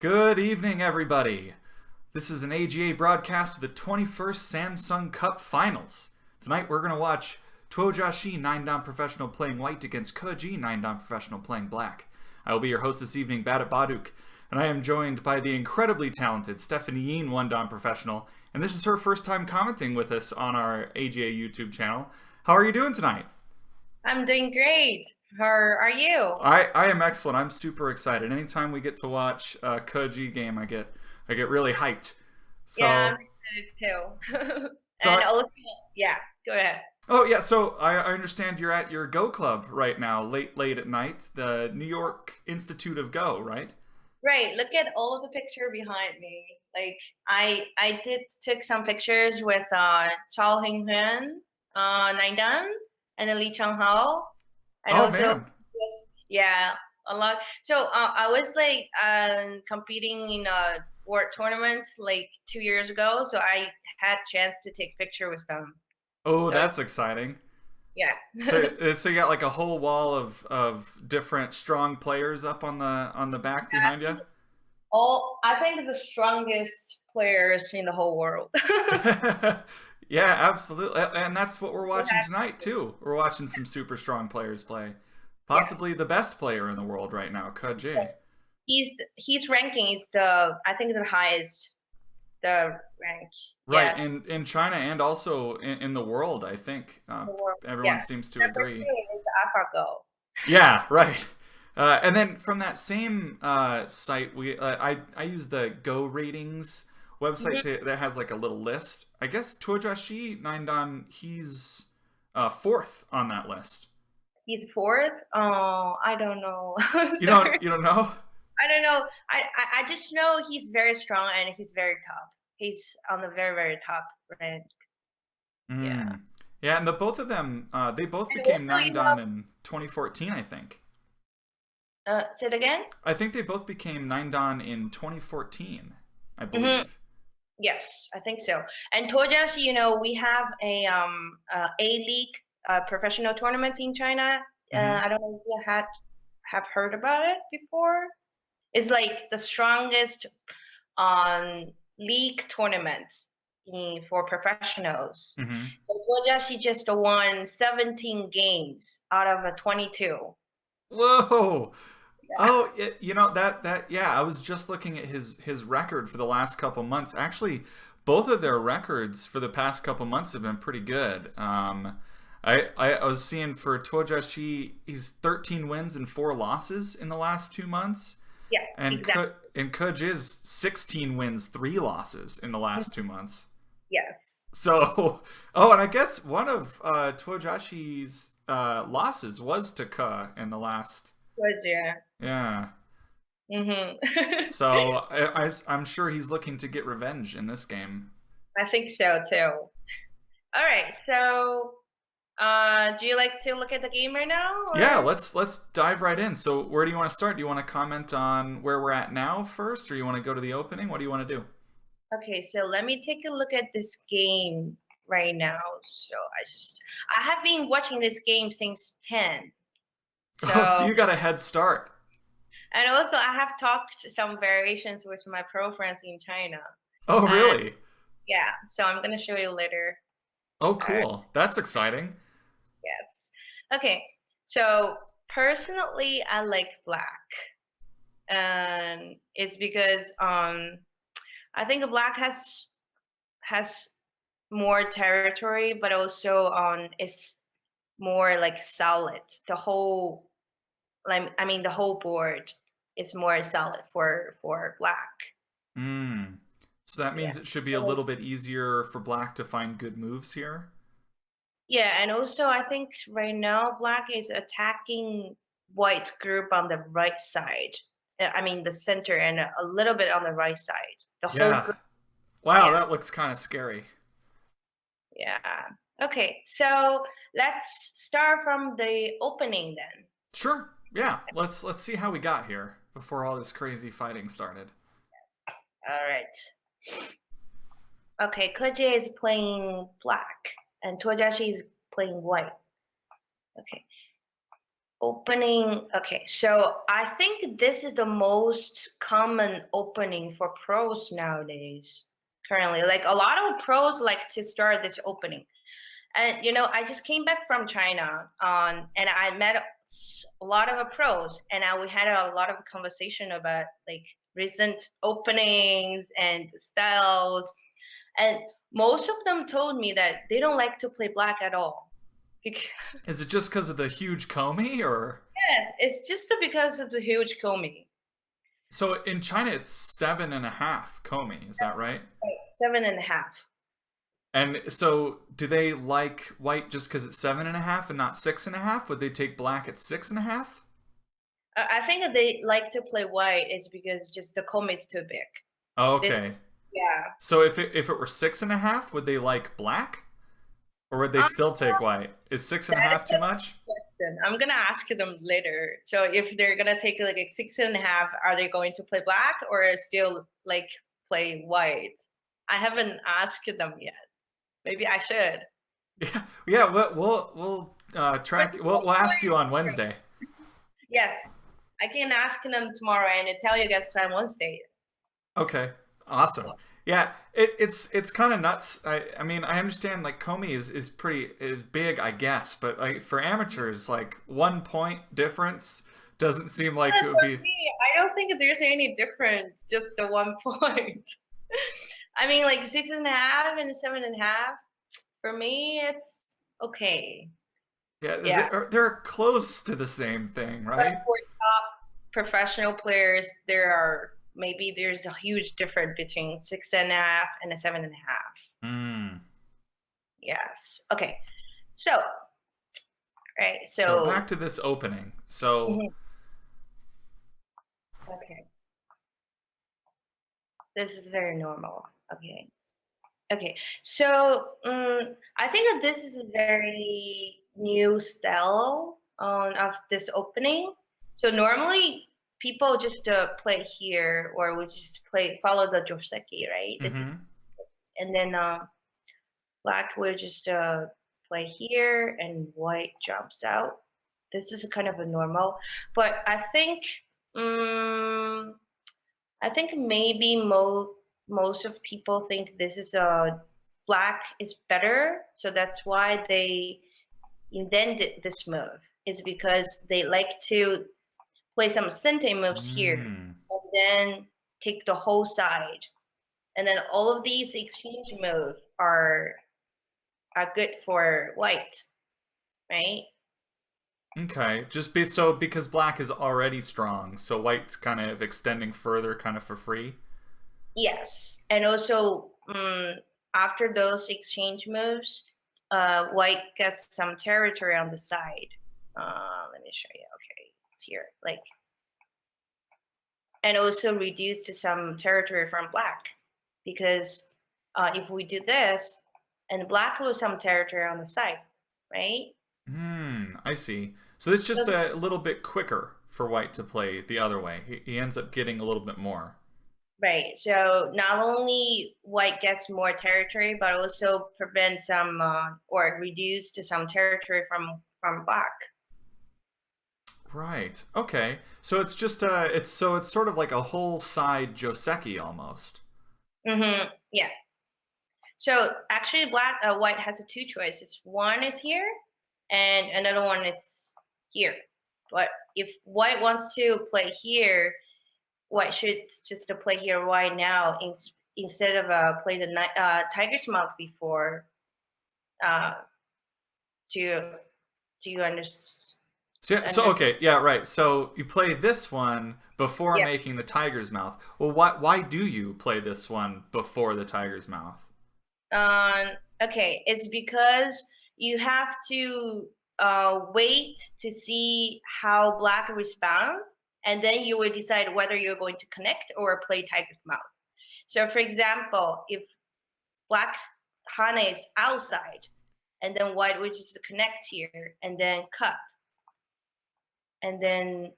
Good evening, everybody. This is an AGA broadcast of the 21st Samsung Cup Finals. Tonight we're going to watch Tuo Jiaxi 9-dan professional playing white against Keji 9-dan professional playing black. I will be your host this evening, Bat at Baduk, and I am joined by the incredibly talented Stephanie Yin 1-dan professional, and this is her first time commenting with us on our AGA YouTube channel. How are you doing tonight? I'm doing great. How are you? I am excellent. I'm super excited. Anytime we get to watch a Keji game, I get really hyped. Yeah, I'm So excited too. so And I, also, yeah, go ahead. oh yeah, so I understand you're at your Go Club right now, late at night, the New York Institute of Go, right? Right, look at all of the picture behind me. Like I did took some pictures with Chao Hing Huan, Naidan, and then Lee Chang Hao, and Oh also man. yeah, a lot. So I was like competing in a world tournament like 2 years ago, so I had chance to take picture with them. Oh, So that's exciting. yeah. So you got like a whole wall of different strong players up on the back behind you. I think the strongest players in the whole world. Yeah, absolutely. And that's what we're watching tonight too. We're watching some super strong players play. Yes, Possibly the best player in the world right now, Keji. he's ranking is the I think the highest the rank. Right, Yeah, in China and also in the world, I think. in the world. Everyone Yeah, seems to number agree. two is AlphaGo. Yeah, right. And then from that same site, I use the Go Ratings website Hmm. that has like a little list. I guess Tuojashi Naindan, he's fourth on that list. He's fourth. Oh, I don't know. You Sorry, don't know? I don't know. I just know he's very strong and he's very top. He's on the very top rank. Yeah, Mm. Yeah, and the both of them, they both and became also Naindan in 2014, I think. say it again. I think they both became Naindan in 2014, I Hmm. believe. Yes, I think so. And Tojas, we have A League professional tournaments in China. Hmm. I don't know if you have heard about it before. It's like the strongest league tournaments for professionals. Hmm. So Tojas just won 17 games out of a 22. Whoa! Yeah. Oh, that yeah. I was just looking at his record for the last couple months. Actually, both of their records for the past couple months have been pretty good. I was seeing for Tuojashi, he's 13 wins and 4 losses in the last 2 months, Yeah, exactly. And Kuj is 16 wins, 3 losses in the last 2 months. Yes. So, oh, and I guess one of Tuojashi's losses was to Ke in the last. Good, yeah. Yeah. Hmm. So I'm sure he's looking to get revenge in this game. I think so too. All right. So, do you like to look at the game right now, Yeah, or let's dive right in. So where do you want to start? Do you want to comment on where we're at now first, or you want to go to the opening? What do you want to do? okay? So let me take a look at this game right now. So I have been watching this game since 10. Oh, so So, you got a head start. and also I have talked some variations with my pro friends in China. Oh, And really? yeah, so I'm gonna show you later. Oh, All right. cool. That's exciting. Yes. Okay. So personally, I like black, and it's because I think black has more territory, but also is more like solid. The whole I mean the whole board is more solid for black. Hmm. So that Yeah. means it should be a So, little bit easier for black to find good moves here. yeah, and also I think right now black is attacking white's group on the right side. I mean the center and a little bit on the right side. The whole Yeah. group. Wow, Yeah. that looks kind of scary. Yeah. Okay. So let's start from the opening then. Sure. Yeah. Let's see how we got here before all this crazy fighting started. All right. Okay, Koji is playing black and Tojashi is playing white. Okay. Opening. Okay, so I think this is the most common opening for pros nowadays. Currently, like a lot of pros like to start this opening. And I just came back from China, and I met a lot of pros, and we had a lot of conversation about like recent openings and styles, and most of them told me that they don't like to play black at all. Because, Is it just because of the huge Comey, or yes, it's just because of the huge Komi. so in China it's 7.5 Comey? Is that right? Right, 7.5. And so, do they like white just because it's 7.5 and not 6.5? Would they take black at 6.5? I think that they like to play white is because just the Komi is too big. Oh, This, okay. yeah. So if it were 6.5, would they like black, or would they Um, still take white? Is six and a that half is too a much? question. I'm gonna ask them later. So if they're gonna take like a 6.5, are they going to play black or still like play white? I haven't asked them yet. Maybe I should. Yeah, yeah. We'll But track. We'll ask you on Wednesday. yes, I can ask them tomorrow and tell you guys on Wednesday. Okay, awesome. Yeah, it's kind of nuts. I mean, I understand like Comey is pretty is big, I guess, but like for amateurs, like 1 point difference doesn't seem like it would For be. me, I don't think there's any difference, just the 1 point. I mean, like 6.5 and 7.5. For me, it's okay. Yeah, Yeah. they're close to the same thing, But right? for top professional players, there's a huge difference between 6.5 and a 7.5. Mm. Yes. Okay. So, right. So back So, to this opening. So mhm, okay. This is very normal. Okay. Okay. So, I think that this is a very new style of this opening. So normally people just play here, or we just follow the joseki, right? This is, hmm and then black will just play here, and white jumps out. This is kind of a normal, but um, I think maybe most of people think this is a black is better, so that's why they invented this move. Is because they like to play some sente moves here, Mm. and then take the whole side, and then all of these exchange moves are good for white, right? Okay, just be so because black is already strong, so white's kind of extending further, kind of for free. Yes, and also after those exchange moves, white gets some territory on the side. Let me show you. Okay, it's here. Like, and also reduce to some territory from black, because if we do this, and black lose some territory on the side, right? I see. So it's just So a little bit quicker for white to play the other way. He ends up getting a little bit more. right. So not only white gets more territory, but also prevent some or reduce to some territory from black. Right. Okay. So it's just it's sort of like a whole side Joseki almost. Yeah. So actually, white has a two choices. One is here, and another one is here. But if white wants to play here, white should just play here right now instead of play the tiger's mouth before. Uh, to do you understand? So okay, yeah, right. So you play this one before Yeah. making the tiger's mouth. Well, why do you play this one before the tiger's mouth? Okay, it's because you have to wait to see how black respond, and then you will decide whether you're going to connect or play tiger's mouth. So, for example, if black Hana is outside, and then white will just connect here and then cut, and then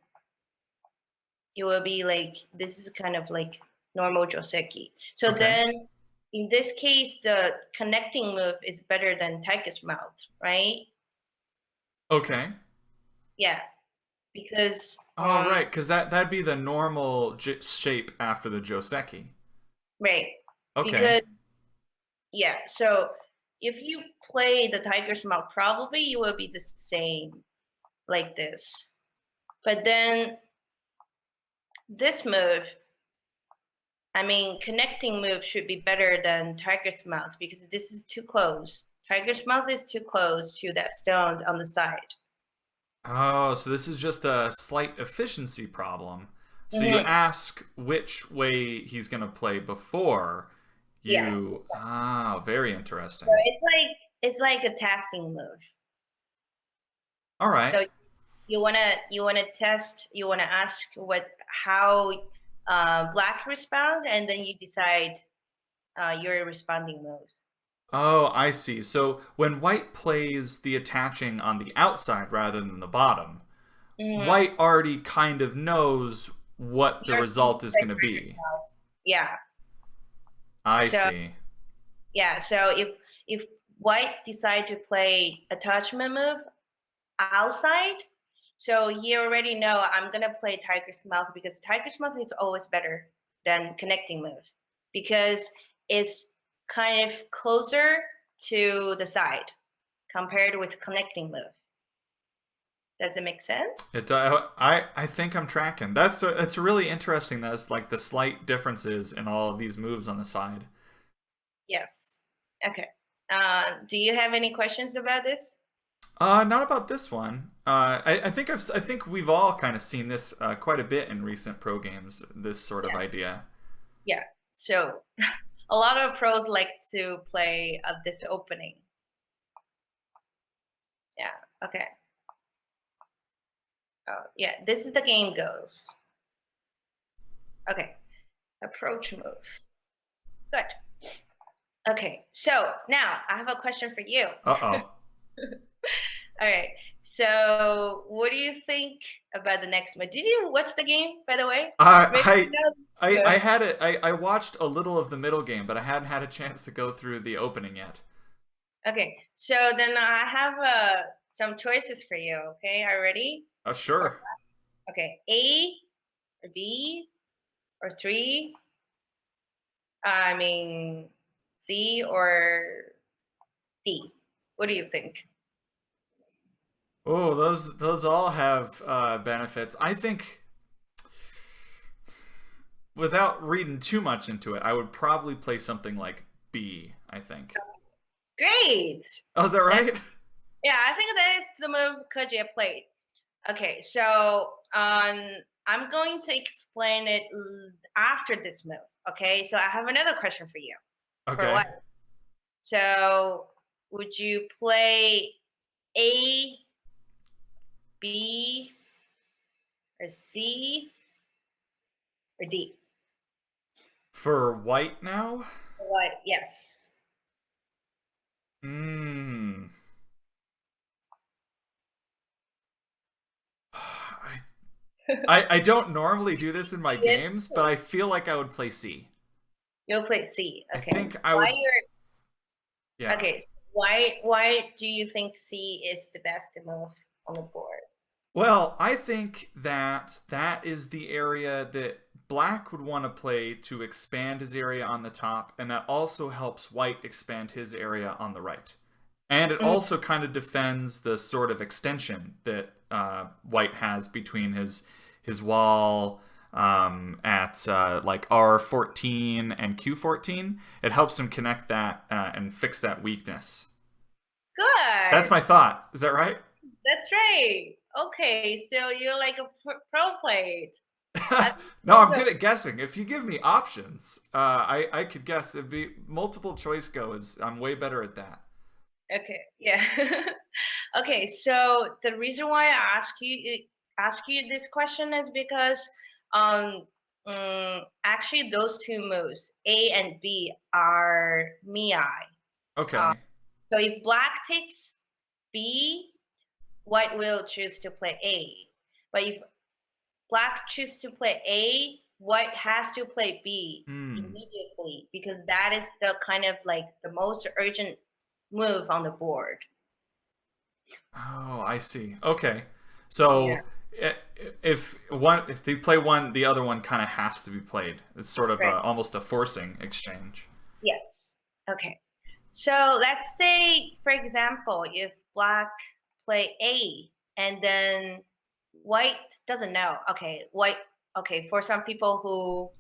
it will be like this is kind of like normal Joseki. So Okay. then in this case, the connecting move is better than Tiger's mouth, right? Okay. Yeah. because Oh, right, because that'd be the normal shape after the Joseki. right, Okay. because yeah. So if you play the tiger's mouth, probably you will be the same like this. But then this move, I mean, connecting move should be better than tiger's mouth because this is too close. Tiger's mouth is too close to that stones on the side. Oh, so this is just a slight efficiency problem. So you Mm-hmm. ask which way he's going to play before Yeah. you. Ah, very So interesting. it's like a testing move. All right. So you wanna test, you wanna ask how black responds, and then you decide your responding moves. Oh, I see. So when white plays the attaching on the outside rather than the bottom, Mm-hmm. white already kind of knows what the You're going to result is play going to tiger's be. mouth. Yeah. I So see. yeah. So if white decide to play attachment move outside, so you already know I'm gonna play tiger's mouth because tiger's mouth is always better than connecting move because it's kind of closer to the side compared with connecting move. Does it make sense? I think I'm tracking. That's really interesting. That's like the slight differences in all of these moves on the side. Yes. Okay. Do you have any questions about this? Not about this one. I think we've all kind of seen this quite a bit in recent pro games. This sort of Yeah. idea. Yeah. So a lot of pros like to play this opening. Yeah. Okay. Oh, yeah. This is the game goes. Okay. Approach move. Good. Okay. So now I have a question for you. Uh oh. All right. So what do you think about the next move? Did you watch the game, by the way? Maybe you I know the I move. had it. I watched a little of the middle game, but I hadn't had a chance to go through the opening yet. Okay. So then I have some choices for you. Okay. Are you ready? Sure. Okay. A or B or three. I mean, C or D. What do you think? Oh, those all have benefits. I think without reading too much into it, I would probably play something like B. I think. Great. Oh, is that That's right? yeah. I think that is the move Koji played. Okay, so I'm going to explain it after this move. Okay, so I have another question for you. For Okay. what? So would you play A, B, or C, or D? For white now. What? Yes. Hmm. I, I don't normally do this in my Yes. games, but I feel like I would play C. You'll play C. I Okay. think I Why would. you're Yeah. okay? So why do you think C is the best move on the board? Well, I think that that is the area that Black would want to play to expand his area on the top, and that also helps White expand his area on the right. And it Mhm. also kind of defends the sort of extension that White has between his wall at like R14 and Q14. It helps him connect that and fix that weakness. That's Good. my thought. Is that right? That's right. Okay, so you're like a pro plate. I think No, I'm those good at guessing. If you give me options, I could guess. It'd be multiple choice go. Is I'm way better at that. okay, yeah. Okay, so the reason why I ask you this question is because um actually those two moves, A and B, are Miai. Uh, Okay. so if black takes B, white will choose to play A. But if black choose to play A, white has to play B Hmm. immediately because that is the kind of like the most urgent move on the board. Oh, I see. Okay. So Yeah. if they play one, the other one kind of has to be played. It's sort of Right. almost a forcing exchange. Yes. Okay. So let's say, for example, if black play A and then white doesn't know. Okay, white. Okay, for some people who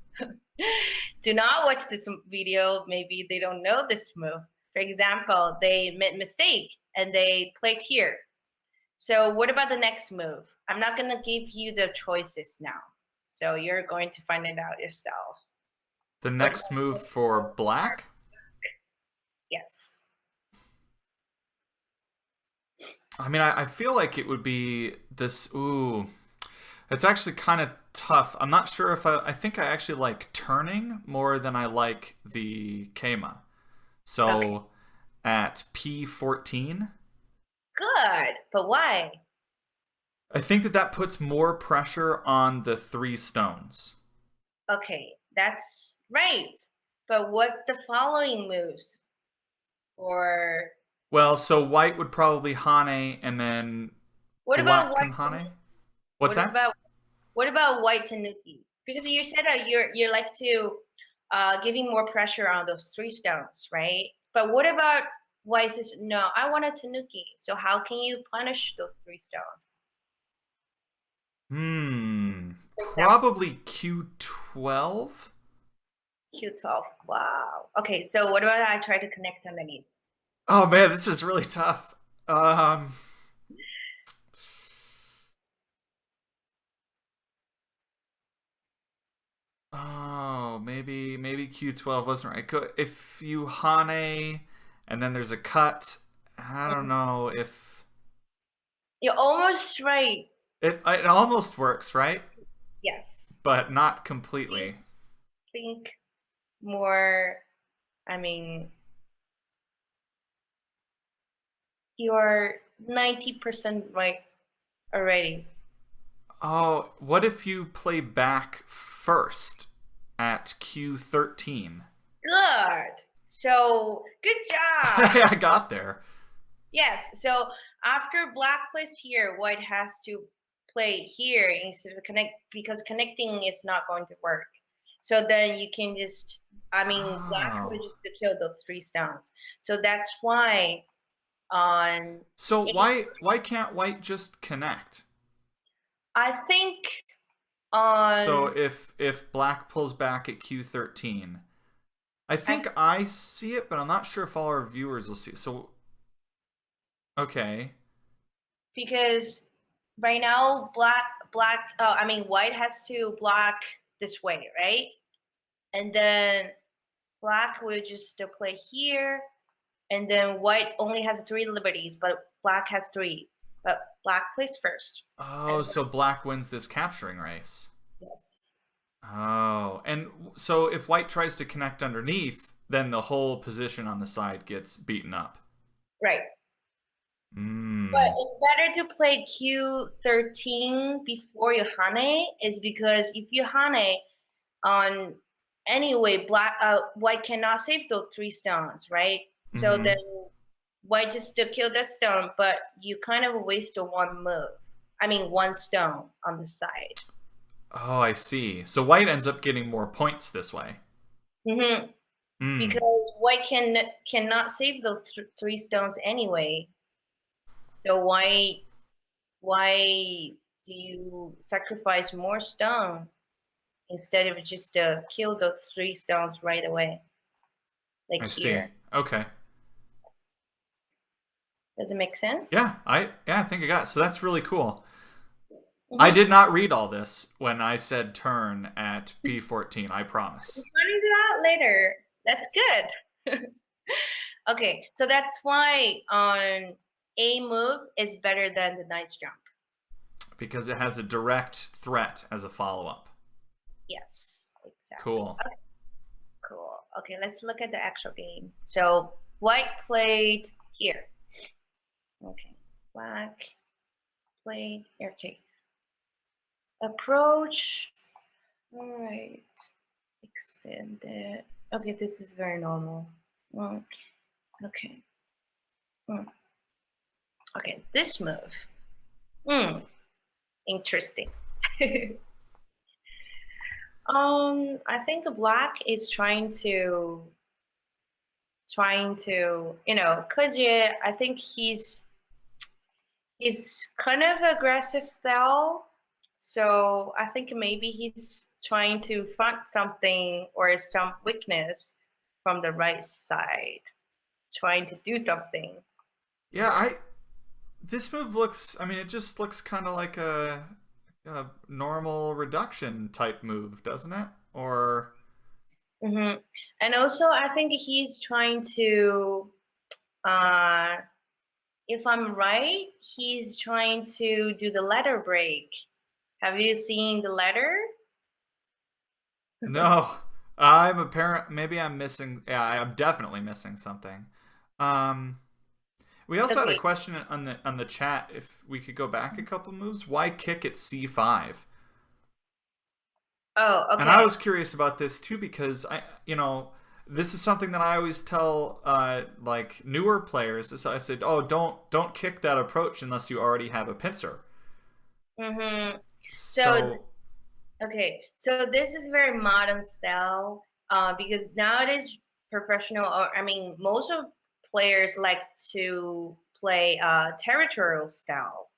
do not watch this video, maybe they don't know this move. For example, they made mistake and they played here. So what about the next move? I'm not gonna give you the choices now. So you're going to find it out yourself. The What next about move for black. yes. I mean, I feel like it would be this. Ooh, it's actually kind of tough. I'm not sure if I think I actually like turning more than I like the Kema. Okay. So at P14, Good. But why? I think that puts more pressure on the three stones. Okay, that's right. But what's the following moves? Or Well, so white would probably Hane and then what about black white? can Hane. What's What that? about what about white Tanuki? Because you said that you like to giving more pressure on those three stones, right? But what about white says no? I want a Tanuki. So how can you punish those three stones? For example, Probably Q12. Q12. Wow. Okay, so what about I try to connect underneath? Oh man, this is really tough. Um, oh, maybe Q12 wasn't right. If you Hane and then there's a cut, I don't Mhm. know if You're almost right. it almost works, right? Yes. But not Please completely. think more. I mean, you're 90% right already. Oh, what if you play back first at Q13? Good. So good job. I got there. Yes. So after black plays here, white has to play here instead of connect because connecting is not going to work. So then you can just, I mean, black would Oh. just to kill those three stones. So that's why on So eight, why can't white just connect? I think So on if black pulls back at Q13, I I think I see it, but I'm not sure if all our viewers will see it. So okay. because right now I mean white has to block this way, right? And then black will just play here, and then white only has three liberties, but black has three. But black plays first. Oh, And so black wins this capturing race. yes. Oh, and so if white tries to connect underneath, then the whole position on the side gets beaten up. Right. But Hmm. it's better to play Q13 before you Hane is because if you Hane on anyway, white cannot save those three stones, right? So Mm-hmm. then white just to kill that stone, but you kind of waste a one move. I mean, one stone on the side. Oh, I see. So white ends up getting more points this way. Hmm. Hmm. Because white cannot save those three stones anyway. So why do you sacrifice more stone instead of just kill those three stones right away, like I see. here? Okay. Does it make sense? Yeah, I think I got it. So that's really cool. I Mm-hmm. did not read all this when I said turn at P14, I promise. Find it out later. That's good. Okay, so that's why on a move is better than the knight's jump. Because it has a direct threat as a follow-up. Yes, exactly. Cool. Okay, cool. Okay, let's look at the actual game. So white played here. Okay, black played here. Okay, approach. All right, extend it. Okay, this is very normal. Okay. Mm. Okay, this move. Hmm. Interesting. I think black is trying to, Koji, I think he's kind of aggressive style. So I think maybe he's trying to find something or some weakness from the right side, trying to do something. Yeah, I this move looks. I mean, it just looks kind of like a normal reduction type move, doesn't it? Or Hmm. And also, I think he's trying to, uh, if I'm right, he's trying to do the letter break. Have you seen the letter? no, I'm apparent. Maybe I'm missing. Yeah, I'm definitely missing something. Um, we also had a Okay. question on the chat if we could go back a couple moves. Why kick at c5? Oh, And I okay. was curious about this too because this is something that I always tell like newer players. Is I said, oh, don't kick that approach unless you already have a pincer. Mm-hmm. So So okay, so this is very modern style, because nowadays professional, or I mean, most of players like to play territorial style.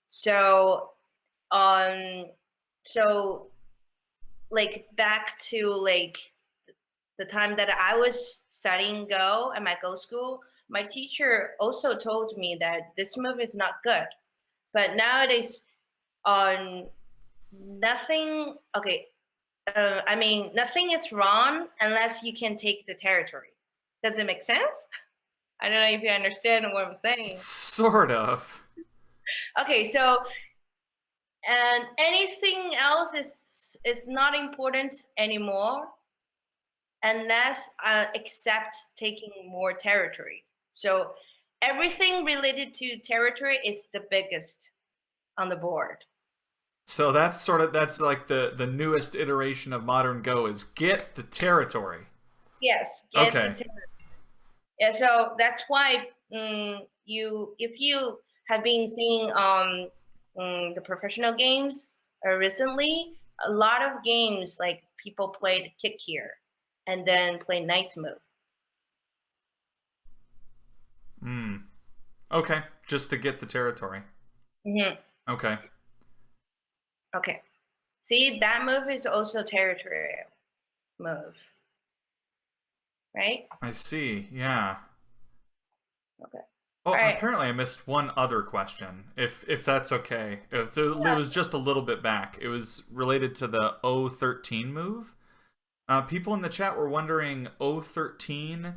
So um, so like back to like the time that I was studying Go at my Go school, my teacher also told me that this move is not good. But nowadays, on nothing. Okay, I mean, nothing is wrong unless you can take the territory. Does it make sense? I don't know if you understand what I'm saying. sort of. Okay, so and anything else is not important anymore unless except taking more territory. So everything related to territory is the biggest on the board. So that's like the newest iteration of modern Go is get the territory. Yes, get the Okay. territory. Yeah, so that's why if you have been seeing the professional games recently, a lot of games like people played kick here and then play knight's move. Hmm. Okay. Just to get the territory. Hmm. Okay. Okay, see that move is also territorial move, right? I see. Yeah. Okay, Oh, all and right. apparently I missed one other question. If that's okay. So it was just a little bit back. It was related to the O13 move. People in the chat were wondering O13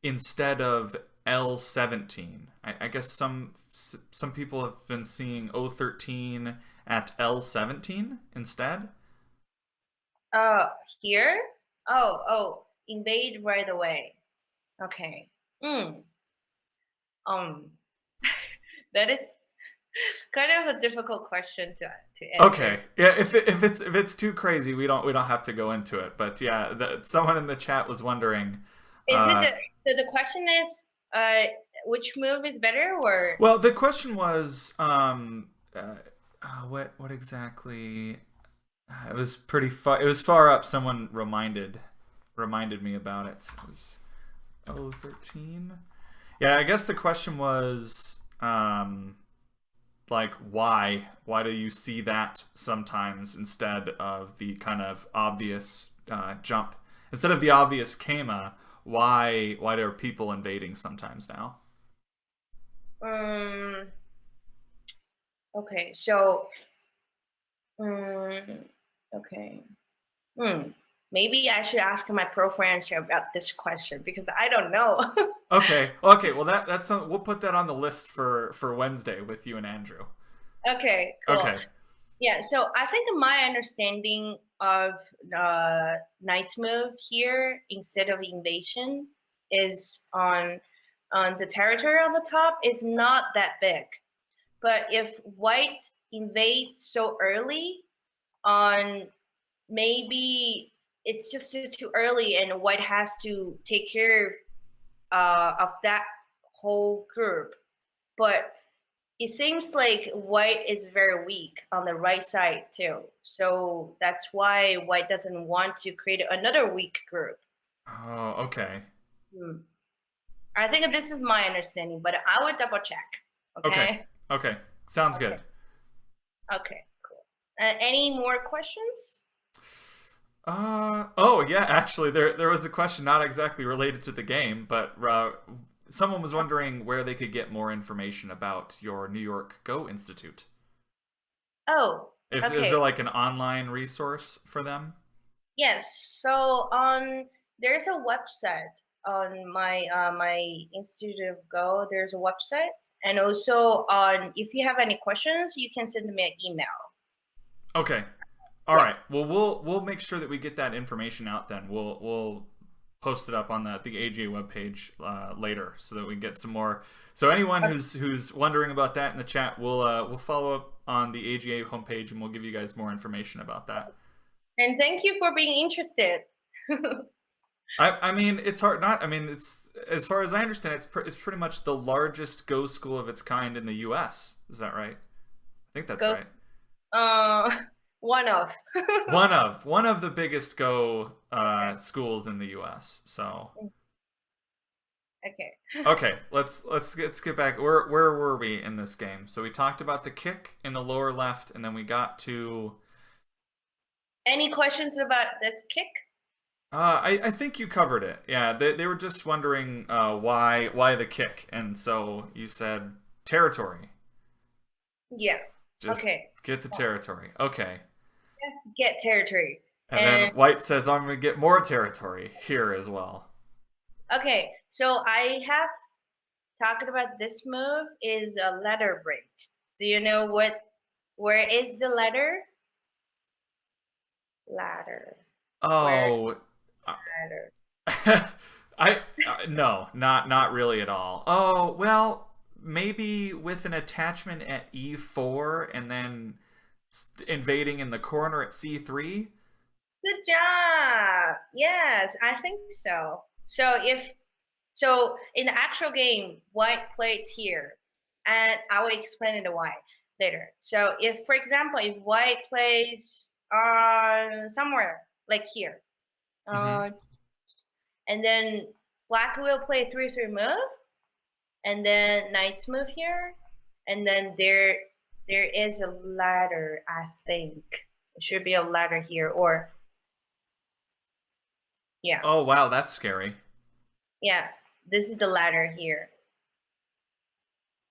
instead of L17. I guess some people have been seeing O13 at L17 instead. Uh, here. Oh, invade right away. Okay. Mm. Um, that is kind of a difficult question to answer. Okay, yeah. If it's too crazy, we don't have to go into it. But yeah, someone in the chat was wondering. Is it Uh, the question is which move is better or well, the question was what exactly? It was pretty far. It was far up. Someone reminded me about it. It was 013. Yeah, I guess the question was like why do you see that sometimes instead of the kind of obvious jump, instead of the obvious kema, why are people invading sometimes now? um okay, so um okay. Hmm. Maybe I should ask my pro friends about this question because I don't know. Okay, well that's something, we'll put that on the list for Wednesday with you and Andrew. Okay, cool. Okay. Yeah, so I think my understanding of knight's move here instead of invasion is on the territory on the top is not that big. But if white invades so early on, maybe it's just too early and white has to take care of that whole group. But it seems like white is very weak on the right side too. So that's why white doesn't want to create another weak group. Oh, okay. Hmm. I think this is my understanding, but I will double check. Okay. Okay. Okay. Sounds Okay. good. Okay. Cool. Any more questions? Oh yeah, actually there was a question not exactly related to the game, but someone was wondering where they could get more information about your New York Go Institute. Oh, Is there okay. like an online resource for them? Yes. So on there's a website on my Institute of Go. There's a website, and also on if you have any questions, you can send me an email. Okay. All Yeah. right. Well, we'll make sure that we get that information out then. We'll post it up on the AGA webpage later so that we get some more. So anyone Okay. who's wondering about that in the chat, we'll follow up on the AGA homepage and we'll give you guys more information about that. And thank you for being interested. I mean it's hard not I mean it's as far as I understand it's pretty much the largest Go school of its kind in the U.S. Is that right? I think that's Go. right. Uh, one of. One of the biggest Go Okay. schools in the U.S. So Okay. okay, let's get back. Where were we in this game? So we talked about the kick in the lower left, and then we got to. Any questions about this kick? I think you covered it. Yeah, they were just wondering why the kick, and so you said territory. Yeah. Just Okay. get the territory. Okay. Let's get territory. And And then White says, I'm going to get more territory here as well. okay, so I have talked about this move is a ladder break. Do you know where is the ladder? Ladder. Where Oh, ladder? I no, not really at all. Oh, well, maybe with an attachment at E4 and then invading in the corner at C3. Good job. Yes, I think so. So in the actual game, white plays here, and I will explain it why later. So if, for example, if white plays somewhere like here, Mm-hmm. uh, and then black will play 3/3 move, and then knights move here, and then there is a ladder. I think it should be a ladder here, or yeah, Oh wow, that's scary. yeah. This is the ladder here.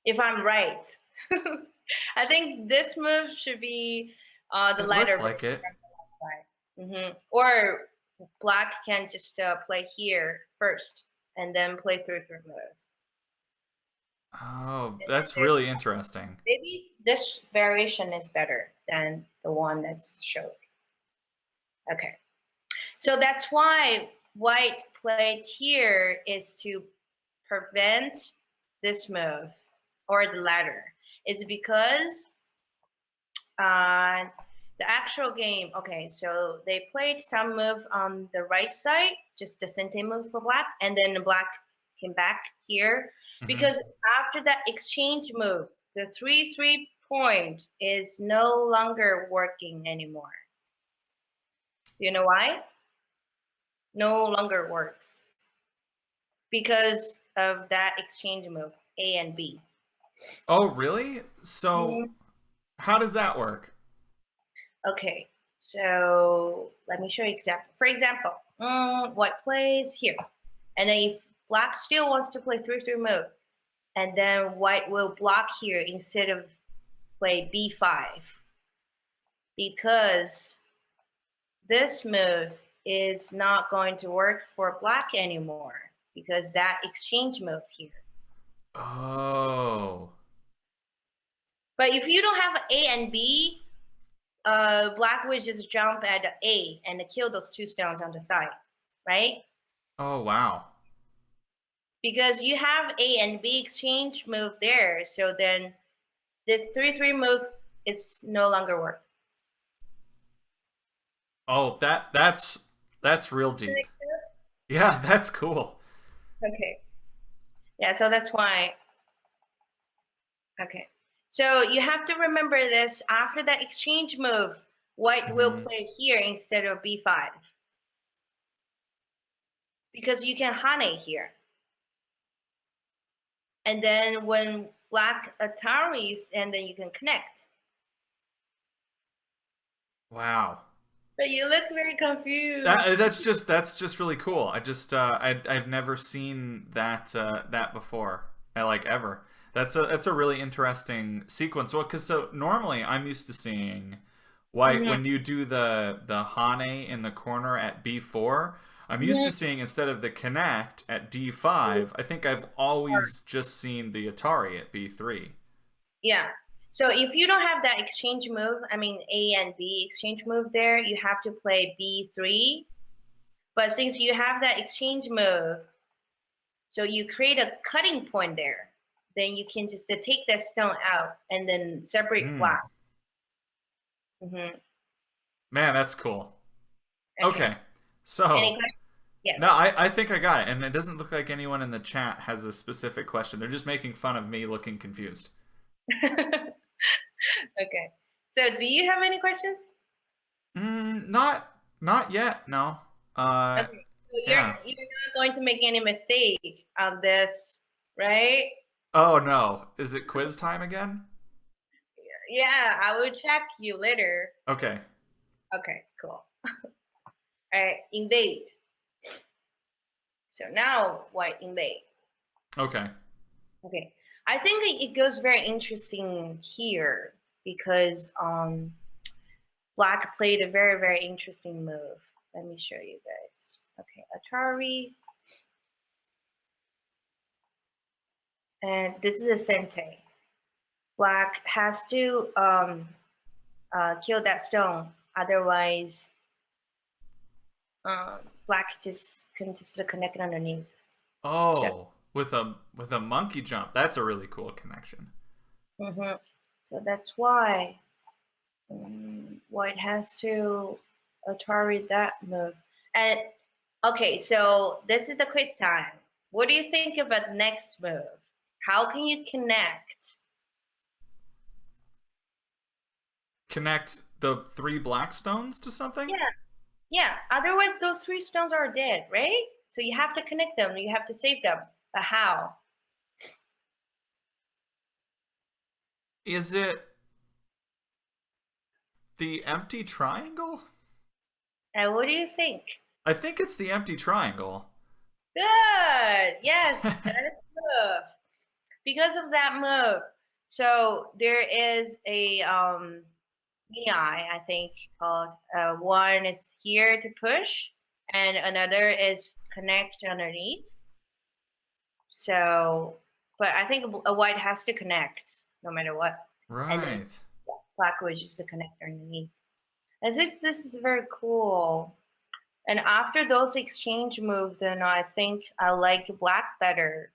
If I'm right. I think this move should be the It looks lighter like it. side. Or black can just play here first and then play through move. Oh, that's really interesting. Maybe this variation is better than the one that's showed. Okay, so that's why white played here is to prevent this move or the ladder. It's because the actual game, okay, so they played some move on the right side, just the Sente move for black, and then the black came back here. Mm-hmm. Because after that exchange move, the 3/3 point is no longer working anymore. Do you know why? No longer works. Because of that exchange move, A and B. Oh, really? So Mhm. how does that work? Okay, so let me show you example. For example, white plays here, and then if black still wants to play 3/3 move, and then white will block here instead of play b5 because this move is not going to work for black anymore because that exchange move here. Oh. But if you don't have A and B, black would just jump at A and kill those two stones on the side, right? Oh, wow. Because you have A and B exchange move there. So then this 3/3 move is no longer work. Oh, that's real deep. Yeah, that's cool. Okay. Yeah, so that's why. Okay. So you have to remember this. After that exchange move, white will Mm-hmm. play here instead of b5. Because you can hane here. And then when black Ataris, and then you can connect. Wow. But you look very confused. That's just really cool. I've never seen that before. Like ever. That's a really interesting sequence. Well, because so normally I'm used to seeing white Mhm. when you do the hane in the corner at b4. I'm used to Mhm. seeing instead of the connect at d5. I think I've always just seen the Atari at b3. Yeah. So if you don't have that exchange move, I mean A and B exchange move there, you have to play B3. But since you have that exchange move, so you create a cutting point there, then you can just take that stone out and then separate Hmm. black. Hmm. Man, that's cool. Okay. Okay, Any so questions? Yes. no, I think I got it. And it doesn't look like anyone in the chat has a specific question. They're just making fun of me looking confused. Okay. So do you have any questions? Not yet, no. Uh, Okay. So yeah. you're not going to make any mistake on this, right? Oh no, is it quiz time again? Yeah, I will check you later. Okay. Okay, cool. All right, invade. So now white invade. Okay. Okay. I think it goes very interesting here because black played a very, very interesting move. Let me show you guys. Okay, Atari. And this is a sente. Black has to kill that stone. Otherwise, black just can just connect underneath. So, Oh, with a monkey jump. That's a really cool connection. so that's why white has to Atari that move. And okay, so this is the quiz time. What do you think about the next move? How can you connect? Connect the three black stones to something? Yeah, yeah. Otherwise, those three stones are dead, right? So you have to connect them. You have to save them. But how? Is it the empty triangle? And what do you think? I think it's the empty triangle. Good. Yes, that is good. Because of that move. So there is a mini I think called one is here to push and another is connect underneath. So, but I think a white has to connect no matter what, and then Right. black would just to connect underneath. I think this is very cool. And after those exchange moves, then I think I like black better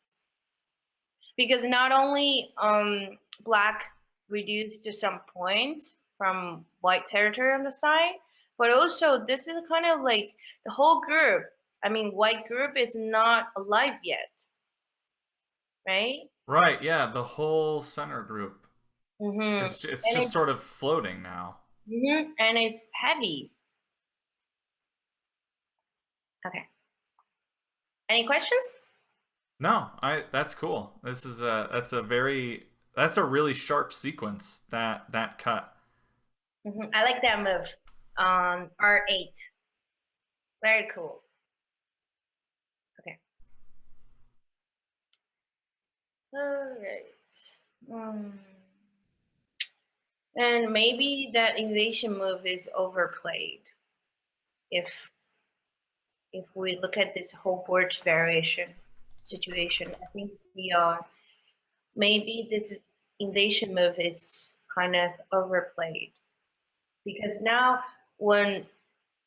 because not only black reduced to some point from white territory on the side, but also this is kind of like the whole group. I mean, white group is not alive yet, right? Right, yeah, the whole center group. Mm-hmm. It's And just sort of floating now. and it's heavy. Okay. Any questions? No, I that's cool. That's a really sharp sequence that cut. I like that move. R8. Very cool. Okay. All right. Um, and maybe that invasion move is overplayed. If if we look at this whole board variation situation, I think we are maybe this invasion move is kind of overplayed because now when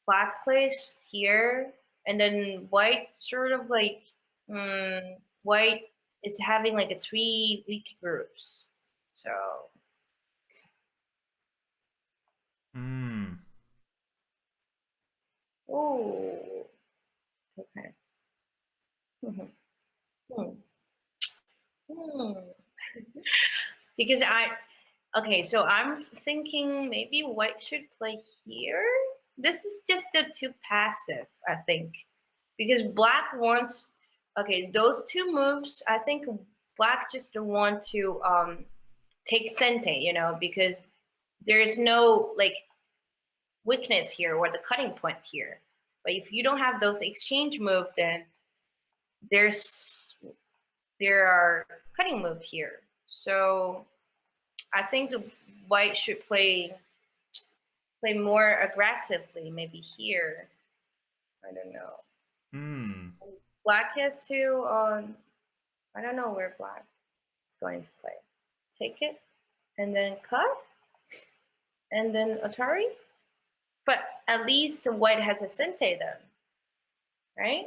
black plays here and then white sort of like white is having like a three weak groups. So Hmm. oh okay. Hmm. Hmm. Hmm. Because Okay, so I'm thinking maybe white should play here. This is just too passive, I think, because black wants. Okay, those two moves. I think black just want to take sente, because there's no like weakness here or the cutting point here. But if you don't have those exchange move, then there's there are cutting move here. So I think the white should play more aggressively, maybe here. I don't know. Hmm. Black has to. I don't know where black is going to play. Take it and then cut and then Atari. But at least the white has a sente then, right?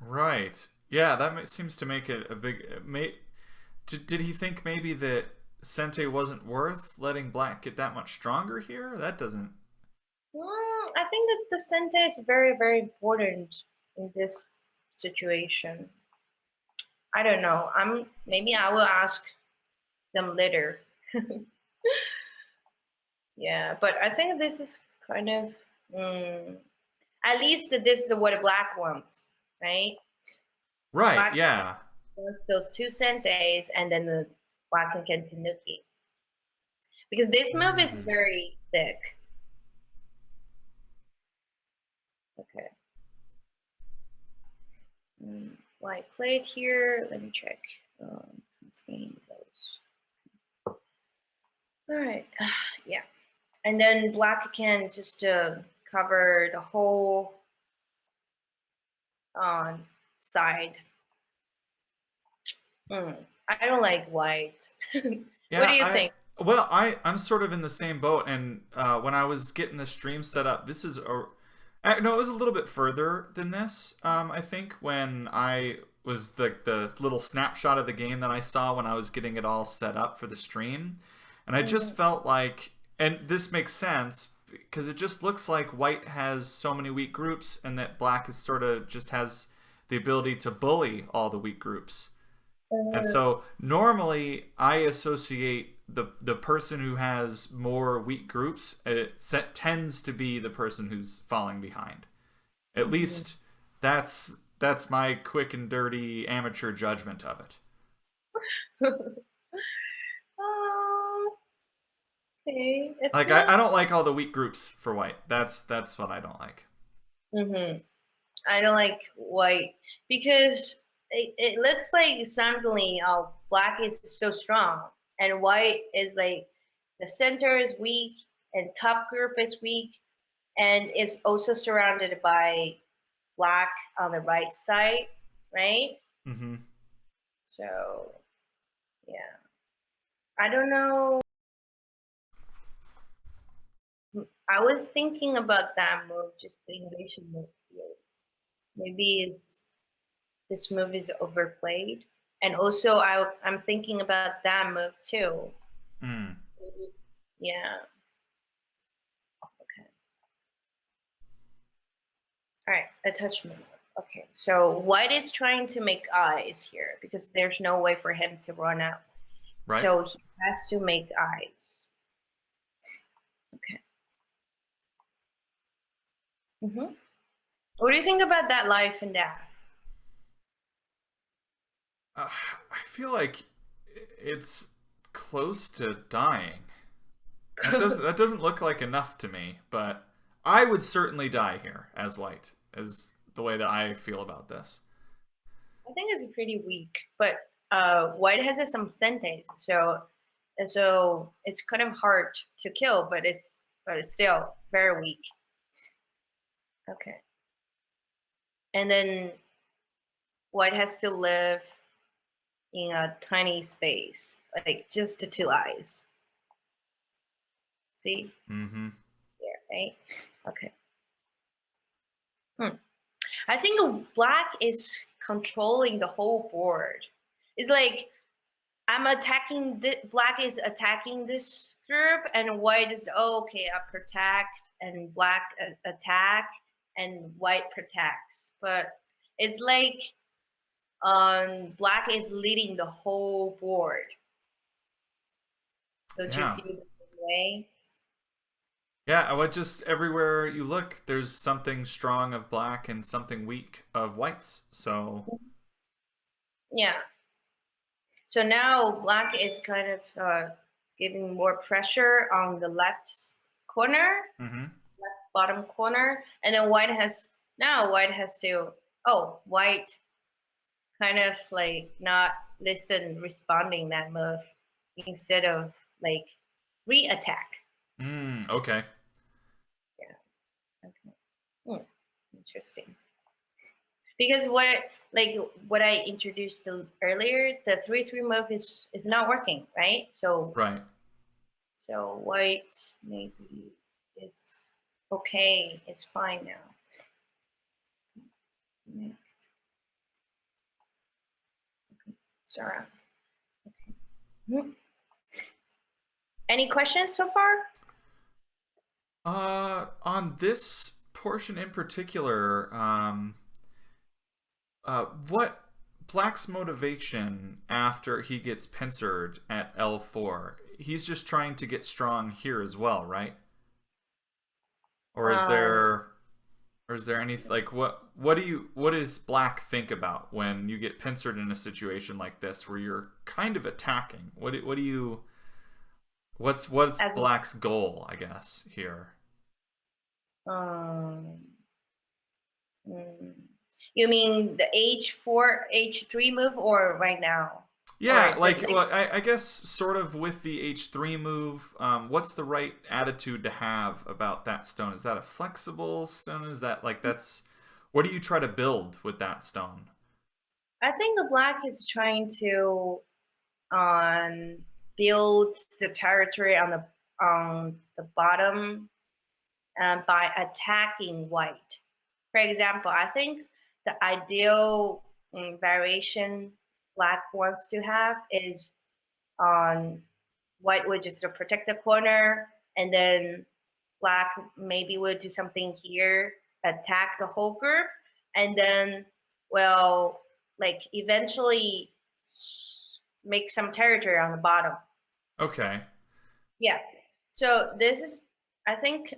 Right. Yeah, that seems to make it a big. Did he think maybe that Sente wasn't worth letting Black get that much stronger here? That doesn't. I think that the sente is very, very important in this situation. I don't know. Maybe I will ask them later. Yeah, but I think this is kind of at least this is what black wants, right? Right. Black Yeah. wants those two centes and then the black can get tanuki. Because this move is Hmm. very thick. Okay. White played here. Let me check. This game goes. All right. Yeah. And then black can just cover the whole side. I don't like white. What do Yeah. you think? I'm sort of in the same boat. And when I was getting the stream set up, this is no, it was a little bit further than this. I think when I was the little snapshot of the game that I saw when I was getting it all set up for the stream, and I just felt like, and this makes sense because it just looks like white has so many weak groups, and that black is sort of just has the ability to bully all the weak groups. And Uh, so normally I associate the person who has more weak groups, tends to be the person who's falling behind. At mhm. least that's my quick and dirty amateur judgment of it. Oh, okay. It's Like not. I don't like all the weak groups for white. That's what I don't like. I don't like white because it looks like suddenly black is so strong and white is like the center is weak and top group is weak and it's also surrounded by black on the right side, right? Mm-hmm. So yeah, I don't know. I was thinking about that move, just the invasion move here. Maybe it's this move is overplayed. And also, I'm thinking about that move too. Mm. Yeah. Okay. All right. Attachment. Okay. So white is trying to make eyes here because there's no way for him to run out. Right. So he has to make eyes. Okay. What do you think about that life and death? I feel like it's close to dying. That doesn't look like enough to me, but I would certainly die here as white, as the way that I feel about this. I think it's pretty weak, but white has some sentence, so it's kind of hard to kill, but it's still very weak. Okay, and then white has to live in a tiny space, like just the two eyes. See Mm-hmm. there, right? Okay. I think black is controlling the whole board. It's like I'm attacking the black is attacking this group and white is okay, I protect and black attack and white protects. But it's like black is leading the whole board. Don't you Yeah. feel the same way? Yeah, I would just everywhere you look, there's something strong of black and something weak of whites. So, Yeah. So now black is kind of giving more pressure on the corner, mhm. bottom corner, and then white has to, oh, white kind of like not responding that move instead of like re-attack. Okay. Yeah. Okay. Hmm. Interesting. Because what I introduced earlier, the 3-3 move is not working, right? Right. So white maybe is okay, it's fine now. Next. Sorry. Hmm. Any questions so far? On this portion in particular, what Black's motivation after he gets pincered at L4? He's just trying to get strong here as well, right? Or is Um, there or is there anything like what does Black think about when you get pincered in a situation like this where you're kind of attacking? What do you what's as Black's goal, I guess, here? um, mm, you mean the H3 move or right now? Yeah, Or the like well, I guess sort of with the H3 move, what's the right attitude to have about that stone? Is that a flexible stone? Is that like that's what do you try to build with that stone? I think the black is trying to um, build the territory on the bottom by attacking white. For example, I think the ideal variation black wants to have is on white would just protect the corner, and then black maybe would do something here, attack the whole group, and then, well, like eventually make some territory on the bottom. Okay. Yeah. So I think,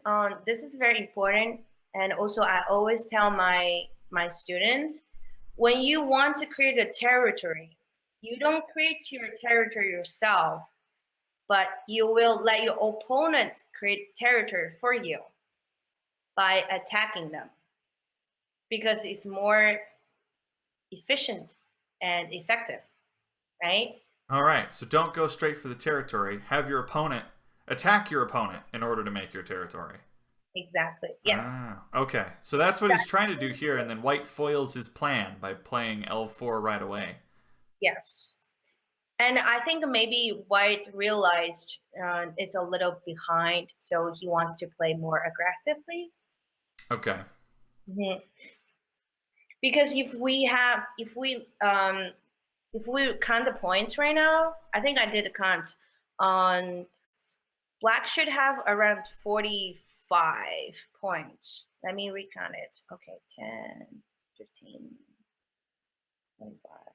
this is very important, and also I always tell my students, when you want to create a territory, you don't create your territory yourself, but you will let your opponent create territory for you by attacking them because it's more efficient and effective, right? All right. So don't go straight for the territory. Have your opponent attack your opponent in order to make your territory. Exactly. Yes. Ah, okay. So that's what he's trying to do here, and then White foils his plan by playing L4 right away. Yes. And I think maybe White realized it's a little behind, so he wants to play more aggressively. Okay. Mhm. Because if we count the points right now, I think I did a count on Black should have around 45 points. Let me recount it. Okay, 10, 15, 25,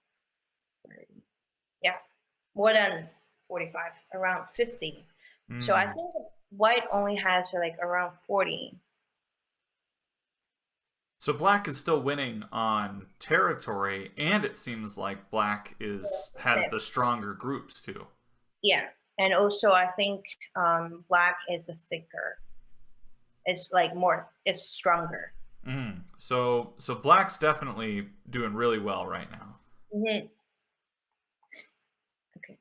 30. Yeah, more than 45, around 50. So I Mm. think white only has like around 40. So Black is still winning on territory, and it seems like Black is has the stronger groups too. Yeah, and also I think black is a thicker. It's like it's stronger. So Black's definitely doing really well right now. Hmm. Okay,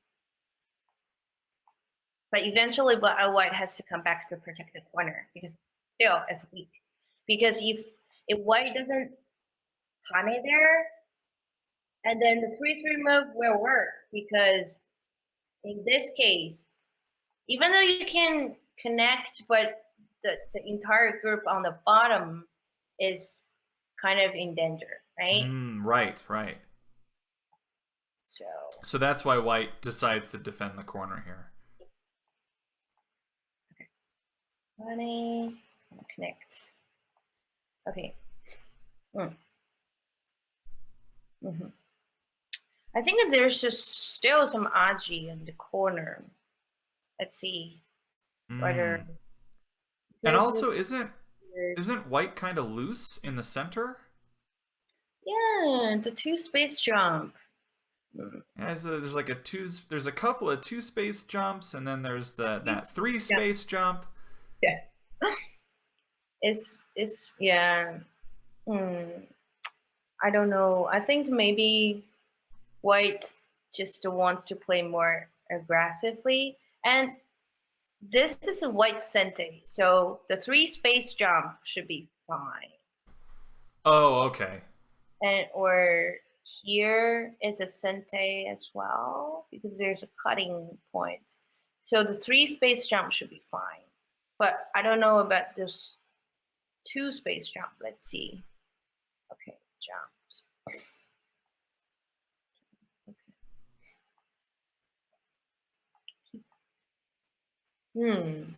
but eventually, white has to come back to protect the corner because still it's weak. Because if white doesn't honey there, and then the 3-3 move will work because in this case, even though you can connect, but the entire group on the bottom is kind of in danger, right? Right, right. So, So that's why White decides to defend the corner here. okay, honey, connect. Okay. Mm. Hmm. I think that there's just still some aji in the corner. Let's see whether Mm. And because also, isn't white kind of loose in the center? yeah, the two space jump. Mm, Yeah, there's like there's a couple of two space jumps, and then there's that three Yeah, space jump. yeah. It's yeah. Hmm. I don't know. I think maybe white just wants to play more aggressively, and this is a white sente, so the three space jump should be fine. Oh, okay. And or here is a sente as well because there's a cutting point. So the three space jump should be fine. But I don't know about this two space jump. Let's see. Okay, jump. Hmm.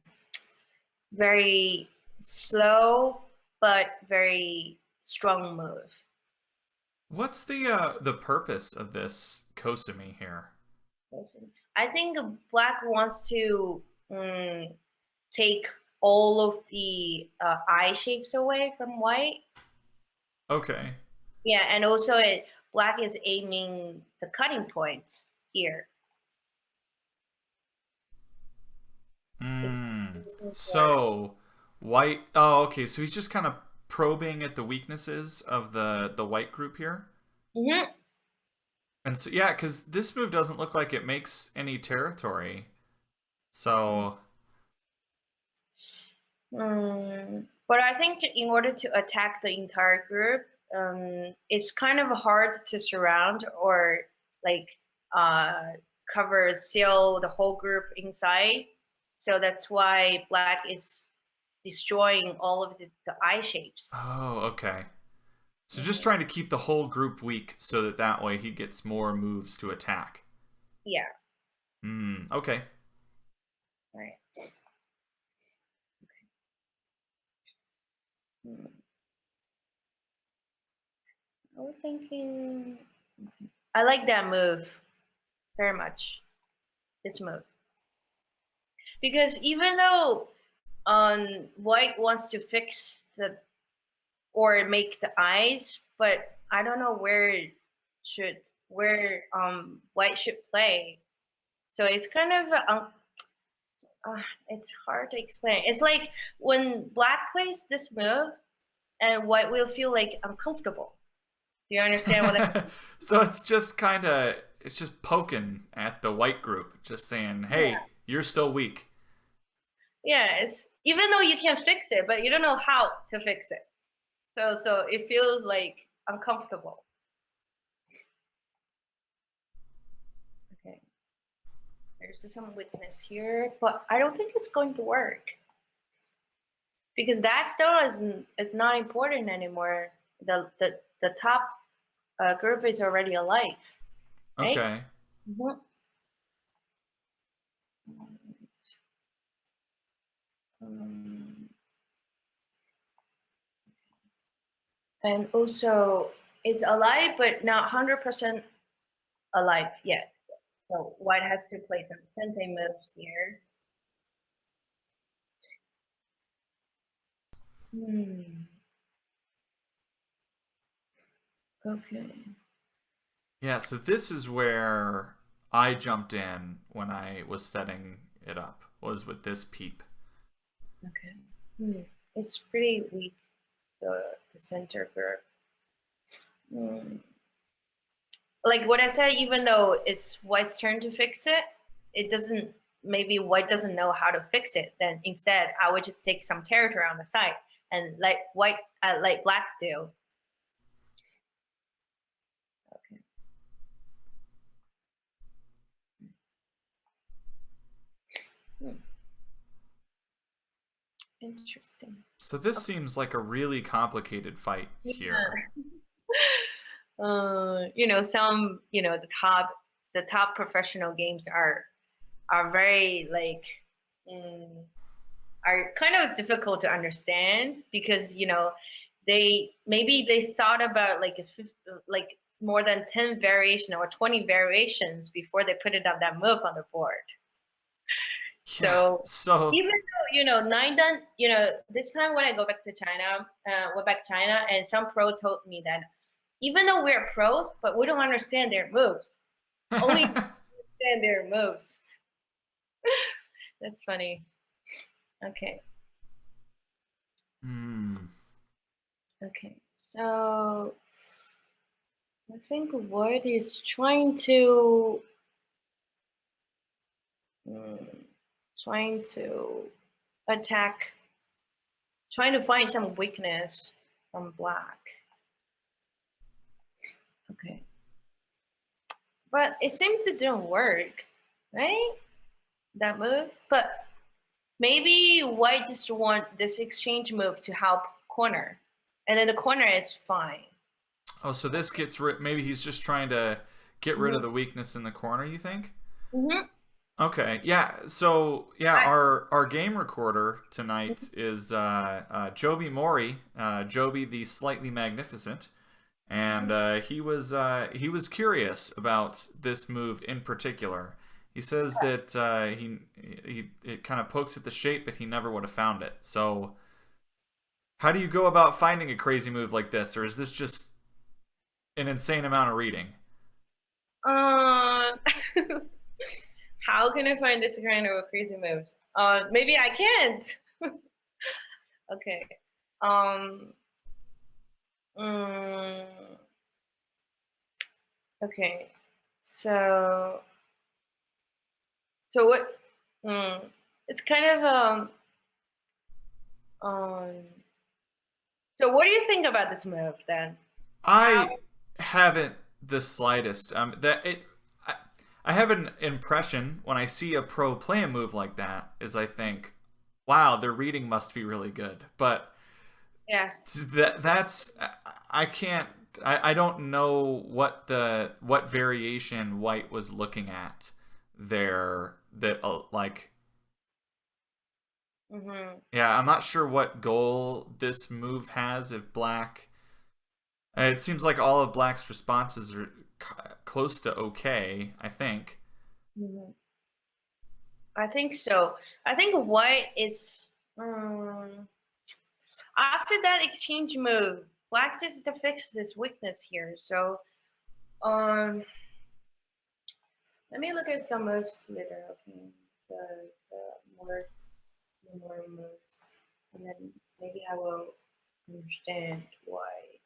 Very slow but very strong move. What's the purpose of this Kosumi here? Listen, I think black wants to take all of the eye shapes away from white. Okay. Yeah, and also black is aiming the cutting points here. It's Hmm. looking for. So white. Oh, okay. So he's just kind of probing at the weaknesses of the white group here. Mhm. And so yeah, because this move doesn't look like it makes any territory. So But I think in order to attack the entire group, it's kind of hard to surround or like uh, cover, seal the whole group inside. So that's why black is destroying all of the eye shapes. okay. So just Mhm. trying to keep the whole group weak so that way he gets more moves to attack. Yeah, Hmm. Okay. right. Hmm. I was thinking, I like that move very much. This move because even though white wants to fix the or make the eyes, but I don't know should where white should play. So it's kind of it's hard to explain. It's like when black plays this move, and white will feel like uncomfortable. Do you understand what I mean? So it's just poking at the white group, just saying, Yeah. "Hey, you're still weak." Yeah, it's even though you can fix it, but you don't know how to fix it. So it feels like uncomfortable. Okay. There's some weakness here, but I don't think it's going to work because that stone is not important anymore. The top group is already alive, right? Okay. Mhm. Um, and also, it's alive, but not 100% alive yet. So white has to play some sensei moves here. Hmm. Okay. Yeah, so this is where I jumped in when I was setting it up, was with this peep. Okay. Hmm. It's pretty weak, the center group. Hmm. Like what I said, even though it's white's turn to fix it, it doesn't. Maybe white doesn't know how to fix it. Then instead, I would just take some territory on the side and like black do. Okay. Hmm. Interesting. So this Okay. seems like a really complicated fight here. Yeah. Some the top professional games are very like mm, are kind of difficult to understand because they thought about like like more than 10 variation or 20 variations before they put it on that move on the board. Yeah. So So even though, nine done, this time when I go back to China, went back to China, and some pro told me that even though we're pros, but we don't understand their moves. Only understand their moves. That's funny. Okay. Okay. So I think Ward is trying to attack, trying to find some weakness from Black. Okay. But it seems to didn't work, right? That move. But maybe White just want this exchange move to help corner. And then the corner is fine. oh, so this gets rid. Maybe he's just trying to get rid of Mm-hmm. the weakness in the corner. You think? Mm-hmm. Okay, yeah. So yeah, our game recorder tonight is Joby Mori, Joby the Slightly Magnificent, and he was curious about this move in particular. He says that he it kind of pokes at the shape, but he never would have found it. So how do you go about finding a crazy move like this, or is this just an insane amount of reading? Uh, how can I find this kind of crazy moves? Maybe I can't. Okay. Um. mm, okay. So. So what? It's kind of um. So what do you think about this move then? How? I haven't the slightest. That it. I, I have an impression when I see a pro play a move like that, is I think, wow, their reading must be really good. But Yes. that's I can't. I don't know what variation White was looking at there. That like, Mhm. yeah, I'm not sure what goal this move has. If Black, it seems like all of Black's responses are close to okay, I think. Mhm. I think so. I think White is. Um, After that exchange move, Black just to fix this weakness here. So, um, let me look at some moves later. Okay, the more the more moves, and then maybe I will understand why.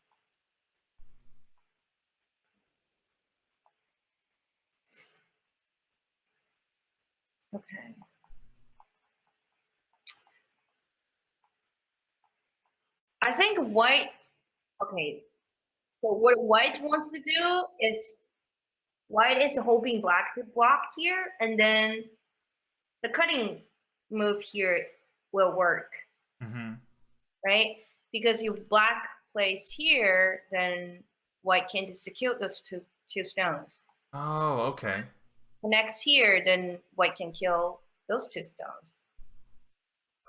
Okay, I think White. Okay, so what White wants to do is White is hoping Black to block here, and then the cutting move here will work, Mm-hmm. right? Because if Black plays here, then White can just kill those two stones. Oh, okay. Next here, then White can kill those two stones.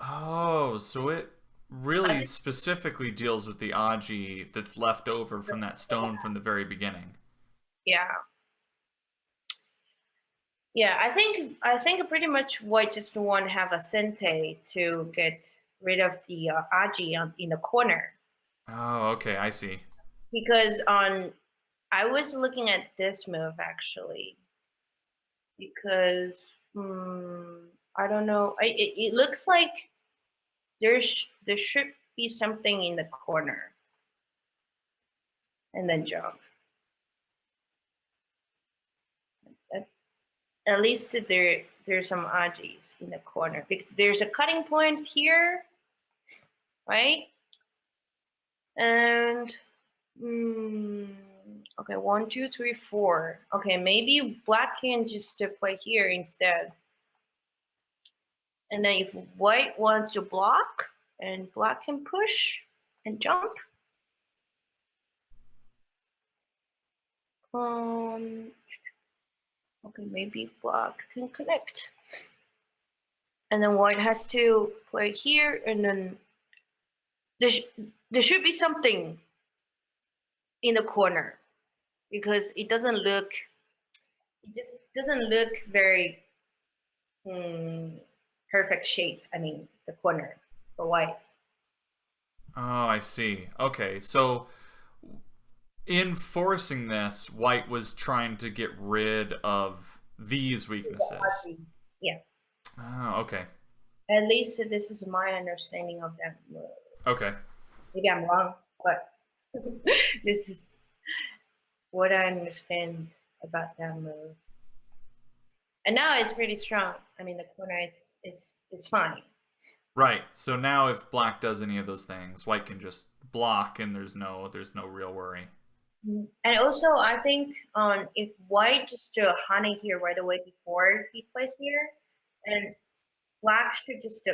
Oh, so it I really think, specifically deals with the Aji that's left over from that stone from the very beginning. yeah, yeah. I think pretty much White just want to have a Sente to get rid of the Aji in the corner Oh, okay, I see. because on I was looking at this move actually because I don't know. It looks like there should be something in the corner and then jump. At, at least there's some Ajis in the corner because there's a cutting point here, right? And okay, 1, 2, 3, 4. Okay, maybe Black can just play here instead. And then if White wants to block, and Black can push and jump. Um, okay, maybe Black can connect. And then White has to play here, and then there should be something in the corner because it just doesn't look very perfect shape. I mean, the corner for white. Oh, I see. Okay, so in forcing this, White was trying to get rid of these weaknesses. Yeah. Oh, okay. At least this is my understanding of that move. Okay. Maybe I'm wrong, but this is what I understand about that move. And now it's pretty strong. I mean, the corner is fine. Right. So now if Black does any of those things, White can just block and there's no real worry. And also, I think if White just do a honey here right away before he plays here, and Black should just do,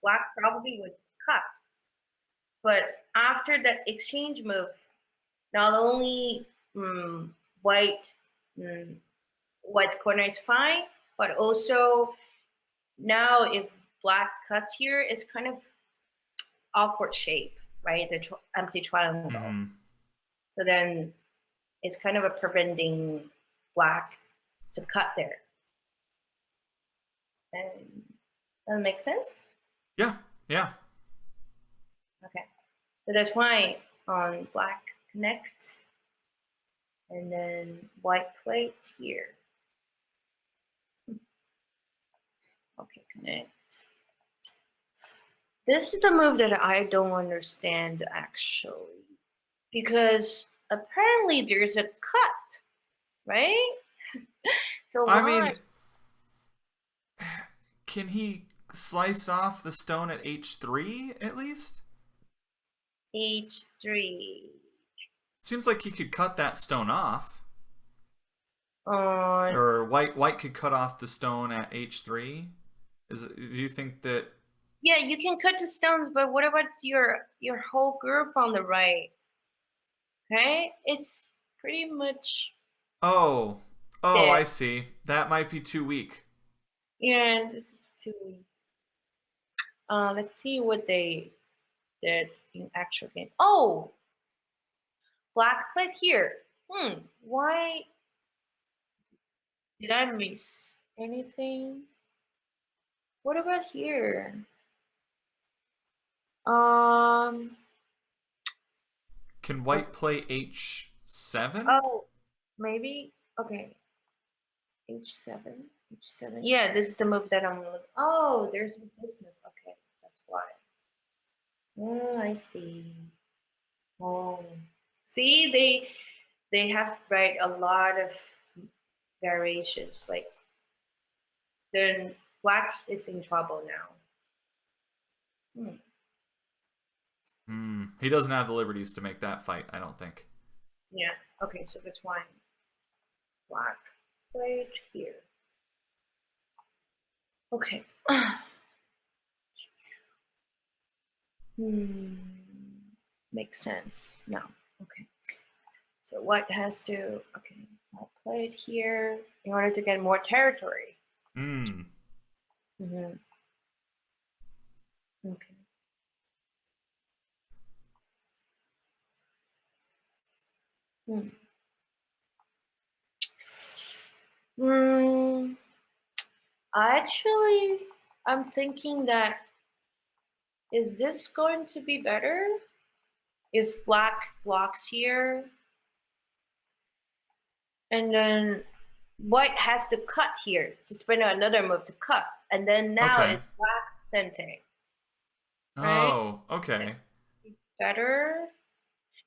Black probably would just cut. But after that exchange move, not only White White's corner is fine, but also now if Black cuts here, it's kind of awkward shape, right? The empty triangle. Mm-hmm. So then it's kind of a preventing Black to cut there. And that makes sense? Yeah. Yeah. Okay. So that's why on Black connects and then White plates here. Okay, connects. This is the move that I don't understand actually. Because apparently there's a cut, right? So I why mean, can he slice off the stone at H3 at least? H3 Seems like he could cut that stone off. on? Or White could cut off the stone at H3. Do you think that? Yeah, you can cut the stones, but what about your whole group on the right? Okay, it's pretty much Oh, oh, dead. I see. That might be too weak. Yeah, this is too. Let's see what they did in actual game. Oh, Black played here. Why did I miss anything? What about here? Um. Can White play H7? Oh, maybe. Okay. H7. H7. Yeah, this is the move that I'm looking. Oh, there's this move. Okay, that's why. Oh, I see. Oh, see, they have right a lot of variations. Like then Black is in trouble now. He doesn't have the liberties to make that fight, I don't think. Yeah. Okay, so that's why Black played here. Okay. Makes sense. No. Okay. So White has to, okay, I'll play it here in order to get more territory. Hmm. Okay. Actually, I'm thinking that is this going to be better if Black blocks here and then White has to cut here to spend another move to cut, and then now Okay. it's Black's sente, right? Oh, okay. Better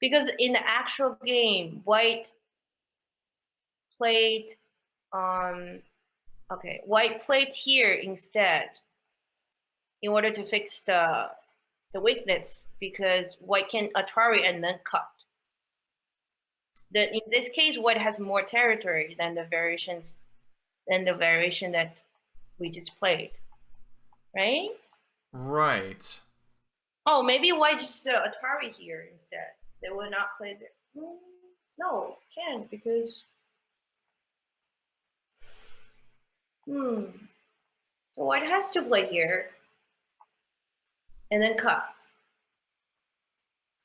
because in the actual game, White played okay, White played here instead in order to fix the weakness because White can Atari and then cut. In this case, White has more territory than the variation that we just played, right? Right. Oh, maybe White just Atari here instead. They will not play there. No, can't because so White has to play here and then cut.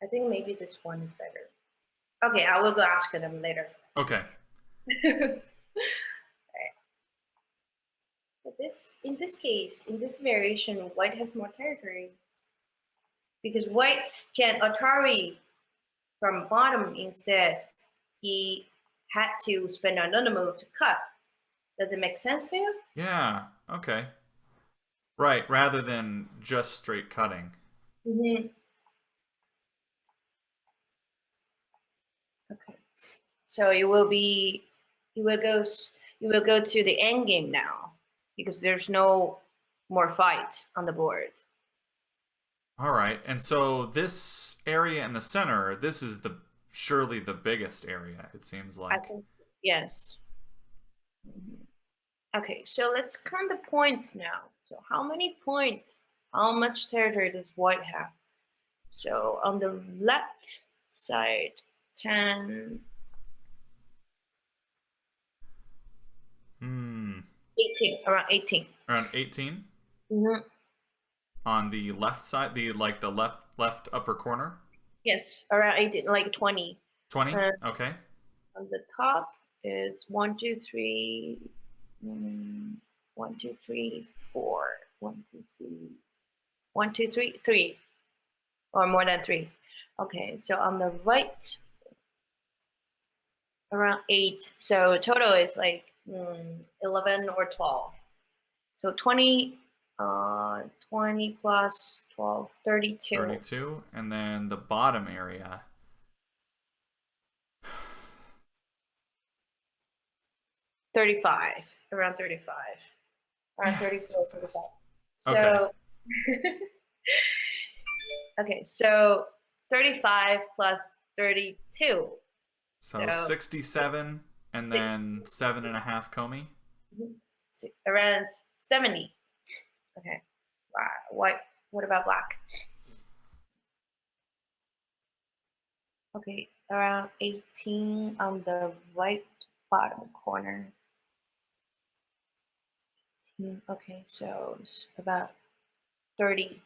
I think maybe this one is better. Okay, I will go ask them later. Okay. Right. But in this case, in this variation, white has more territory because white can Atari from bottom instead. He had to spend another move to cut. Does it make sense to you? Yeah. Okay. Right. Rather than just straight cutting. Mm-hmm. Okay. So you will go you will go to the end game now because there's no more fight on the board. All right. And so this area in the center, this is the surely the biggest area, it seems I like. think yes. Mhm. Okay, so let's count the points now. So how many points? How much territory does white have? So on the left side, 10, Hmm. 18, around 18. Around 18 Mm-hmm. on the left side, the left upper corner. Yes, around 18, like 20. 20. And Okay. on the top is 1, 2, 3, 1, 2, 3, 4, 1, 2, 3, 1, 2, 3, 3, or more than 3. Okay, so on the right, around 8. So total is like 11 or 12. So 20, 20 plus 12, 32. 32, and then the bottom area. 35, around 35, around Yeah, 34, so 35. fast. Okay. So, okay, so 35 plus 32. So So 67 and then 7.5 Comey. around 70. Okay. White. What about black? Okay, around 18 on the right bottom corner. Okay, so it's about 30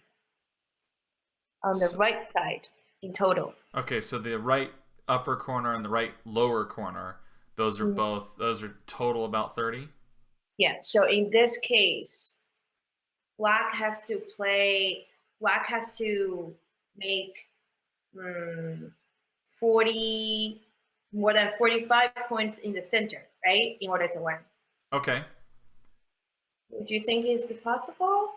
on the So, right side in total. okay, so the right upper corner and the right lower corner, Mm, those are total about 30. yeah, so in this case, black has to play, black has to make 40, more than 45 points in the center, right? In order to win. Okay. Would you think is it possible?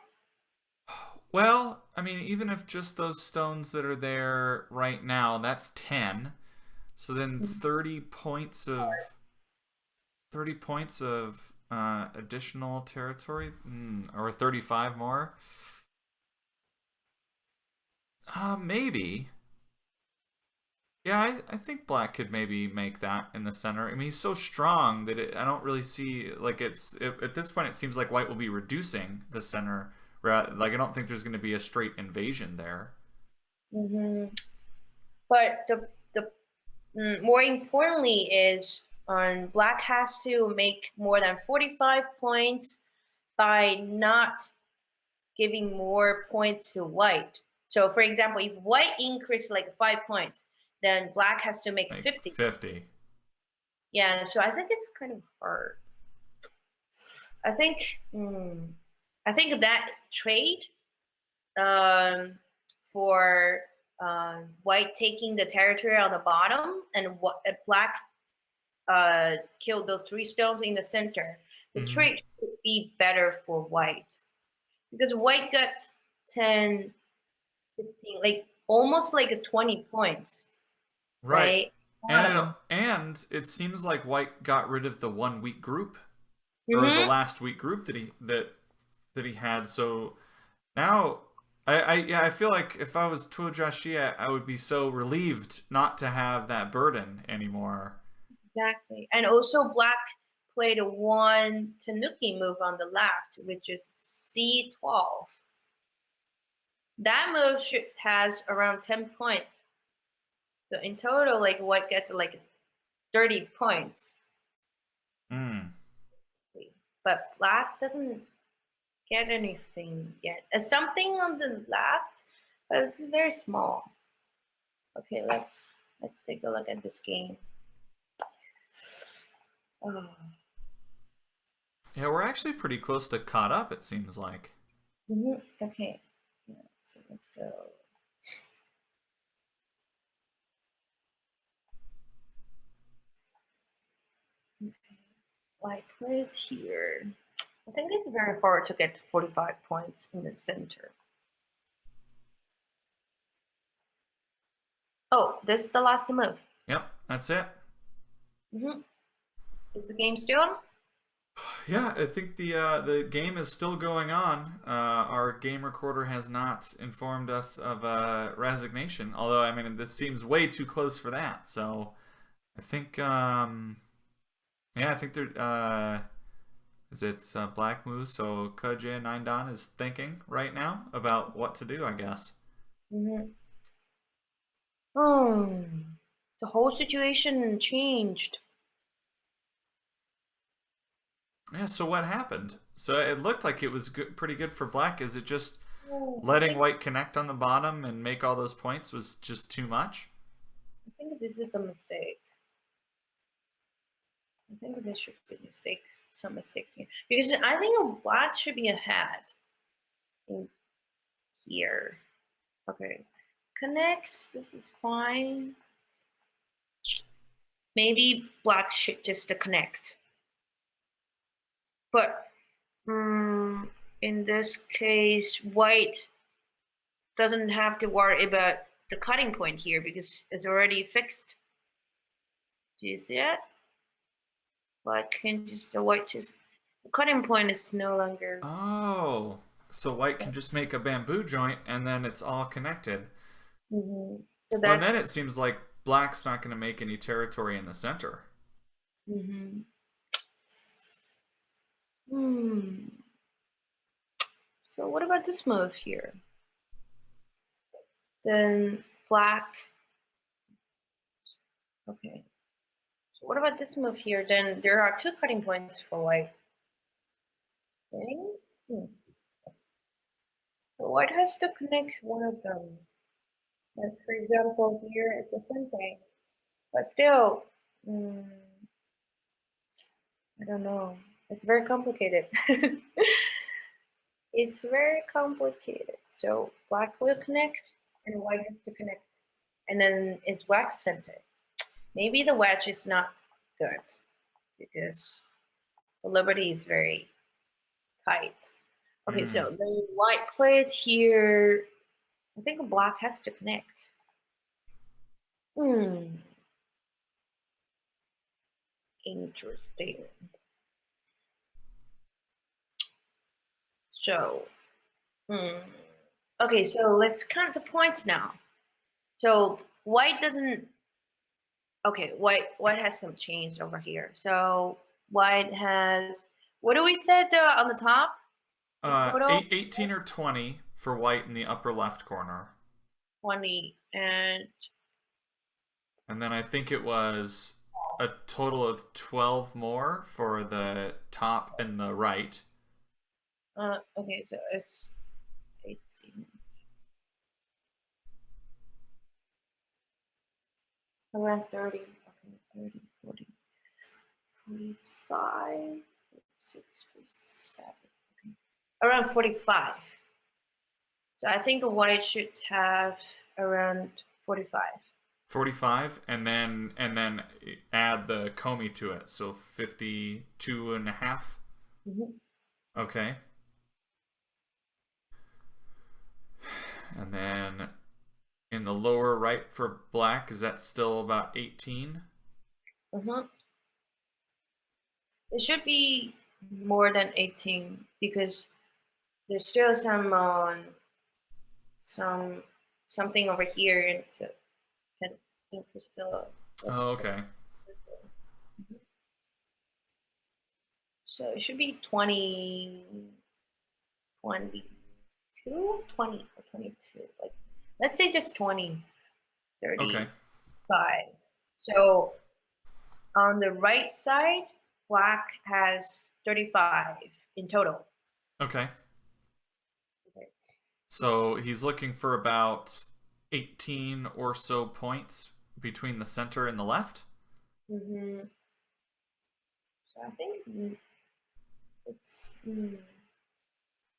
Well, I mean, even if just those stones that are there right now, that's 10. So then 30 points of additional territory, or 35 more. Maybe. Yeah, I think Black could maybe make that in the center. I mean, he's so strong that I don't really see like at this point it seems like White will be reducing the center. Like I don't think there's going to be a straight invasion there. Mm-hmm. But the more importantly is black has to make more than 45 points by not giving more points to white. So for example, if white increased like 5 points, then black has to make Like 50. 50. Yeah, so I think it's kind of hard. I think I think that trade um, for white taking the territory on the bottom and what black killed those 3 stones in the center. The Hmm. trade should be better for white because white got 10, 15, like almost like a 20 points, Right. right? And Bottom. it seems like White got rid of the 1 week group or the Mm-hmm. last week group that he had. So now I feel like if I was Tuo Jiaxi, I would be so relieved not to have that burden anymore. Exactly. And also black played a one Tanuki move on the left, which is C12. That move has around 10 points. So in total, like white gets like 30 points. Mm. But black doesn't get anything yet. Something on the left, but it's very small. Okay, let's take a look at this game. Oh, Yeah, we're actually pretty close to caught up, it seems like. Okay. Yeah, so let's go. Okay. White played here. I think it's very hard to get 45 points in the center. Oh, this is the last move. Yep, that's it. Is the game still on? Yeah, I think the game is still going on. Our game recorder has not informed us of resignation. Although, I mean, this seems way too close for that. So I think, yeah, I think there. Is it Black Moose? So Koje Nine is thinking right now about what to do, I guess. Mm-hmm. Hmm. The whole situation changed. Yeah. So what happened? So it looked like it was good, pretty good for Black. Is it just Oh, letting White connect on the bottom and make all those points was just too much? I think this is the mistake. I think there should be mistakes, some mistakes here. Because I think Black should be ahead in here. Okay. Connects, this is fine. Maybe Black should just connect. But in this case, White doesn't have to worry about the cutting point here because it's already fixed. Do you see it? Black can just, the White just, the cutting point is no longer. Oh, so White can just make a bamboo joint and then it's all connected. Mm-hmm. So Well, and that's then it seems like Black's not going to make any territory in the center. mm-hmm. Hmm. So what about this move here? Then Black. Okay. So what about this move here? Then there are two cutting points for White. Okay. So White has to connect one of them. Like for example, here it's the same thing, but still, I don't know. It's very complicated. It's very complicated. So Black will connect and White has to connect. And then it's wax scented. Maybe the wedge is not good because the liberty is very tight. Okay, Mm. so the White played here. I think Black has to connect. Hmm, interesting. So, okay, so let's count the points now. So White doesn't. Okay, White has some change over here. So White has. What do we set on the top? The total 18 or 20 for White in the upper left corner. 20 and And then I think it was a total of 12 more for the top and the right. okay, so it's 18. Around 30. Okay, 30, 40, 45, 46, 47. Okay. Around 45. So I think White should have around 45. 45 and then add the Comey to it. So 52 and a half. Mm-hmm. Okay. And then in the lower right for Black, is that still about 18? Mm-hmm. It should be more than 18 because there's still some something over here and can still. Oh, okay. So it should be 20, 22, 20 or 22. Like, let's say just 20, Okay. 35. So on the right side, Black has 35 in total. Okay. Okay. So he's looking for about 18 or so points between the center and the left. Mm-hmm. So I think It's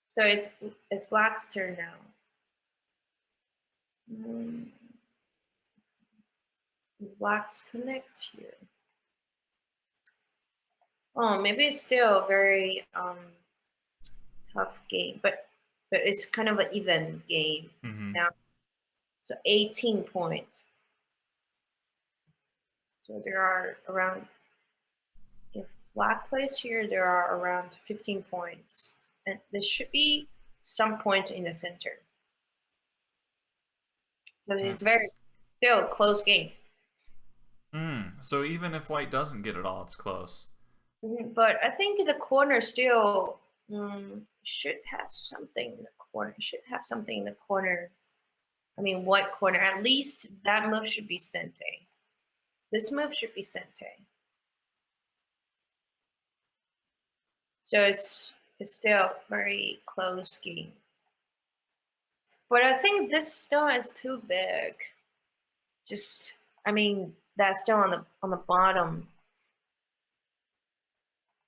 so it's black's turn now. Black's connect here. Oh, maybe it's still a very tough game, but it's kind of an even game now. So 18 points. So there are around, if black plays here, there are around 15 points. And there should be some points in the center. So it's very still a close game. So even if white doesn't get it all, it's close. But I think the corner still should have something in the corner. Should have something in the corner. I mean, white corner. At least that move should be sente. This move should be sente. So it's still very close game. But I think this stone is too big. Just, I mean, that stone on the bottom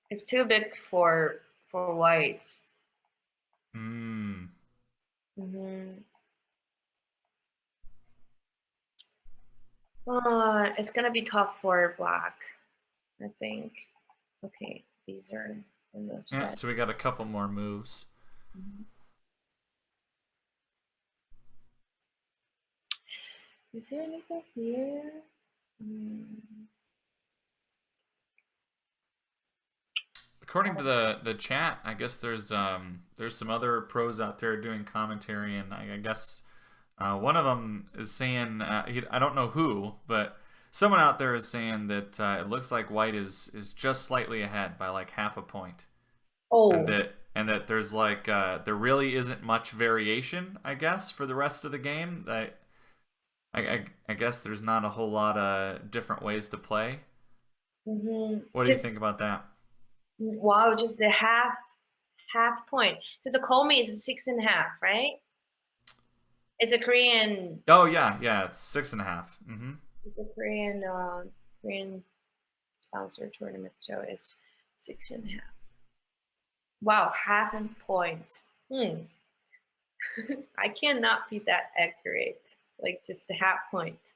is too big for white. It's gonna be tough for black, I think. Okay, these are the moves. Yeah, so we got a couple more moves. Is there anything here? According to the chat, I guess there's some other pros out there doing commentary, and I guess one of them is saying I don't know who, but someone out there is saying that it looks like white is just slightly ahead by like half a point. Oh. And that there's like there really isn't much variation, I guess, for the rest of the game. I guess there's not a whole lot of different ways to play. What do you think about that? Wow, just the half point. So the Komi is 6.5, right? It's a Korean. Oh yeah, it's 6.5. It's a Korean sponsor tournament, so it's 6.5. Wow, half a point. I cannot be that accurate. Like just a half point.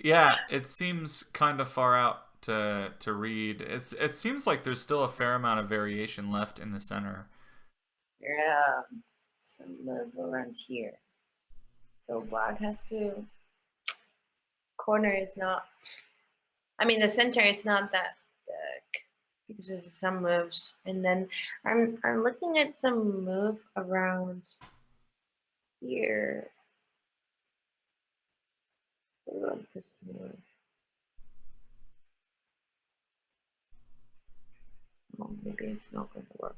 Yeah, it seems kind of far out to read. It seems like there's still a fair amount of variation left in the center. Yeah, some move around here. So black has to. Corner is not. I mean, the center is not that big because there's some moves, and then I'm looking at the move around here. This move. Oh, maybe it's not going to work.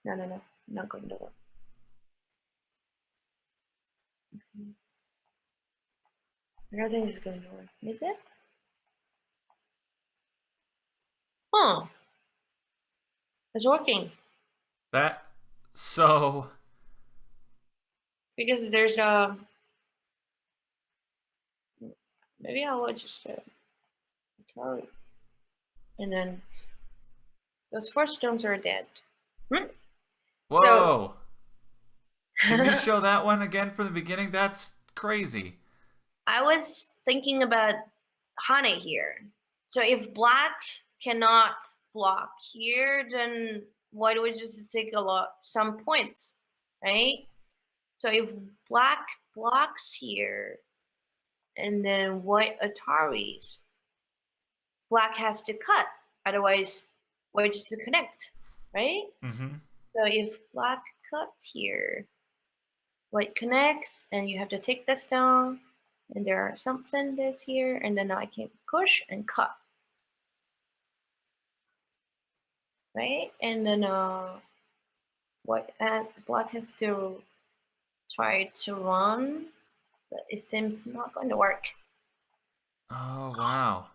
No, not going to work. I don't think it's going to work. Is it? Huh. It's working. Because there's a. Maybe I will just try. And then those 4 stones are dead. Whoa! Can you show that one again from the beginning? That's crazy. I was thinking about Hane here. So if black cannot block here, then white would just take some points, right? So if black blocks here, and then white Ataris, black has to cut. Otherwise, white just to connect, right? So if black cuts here, white connects, and you have to take this down, and there are some sendas here, and then I can push and cut, right? And then black has to try to run, but it seems not going to work. Oh wow.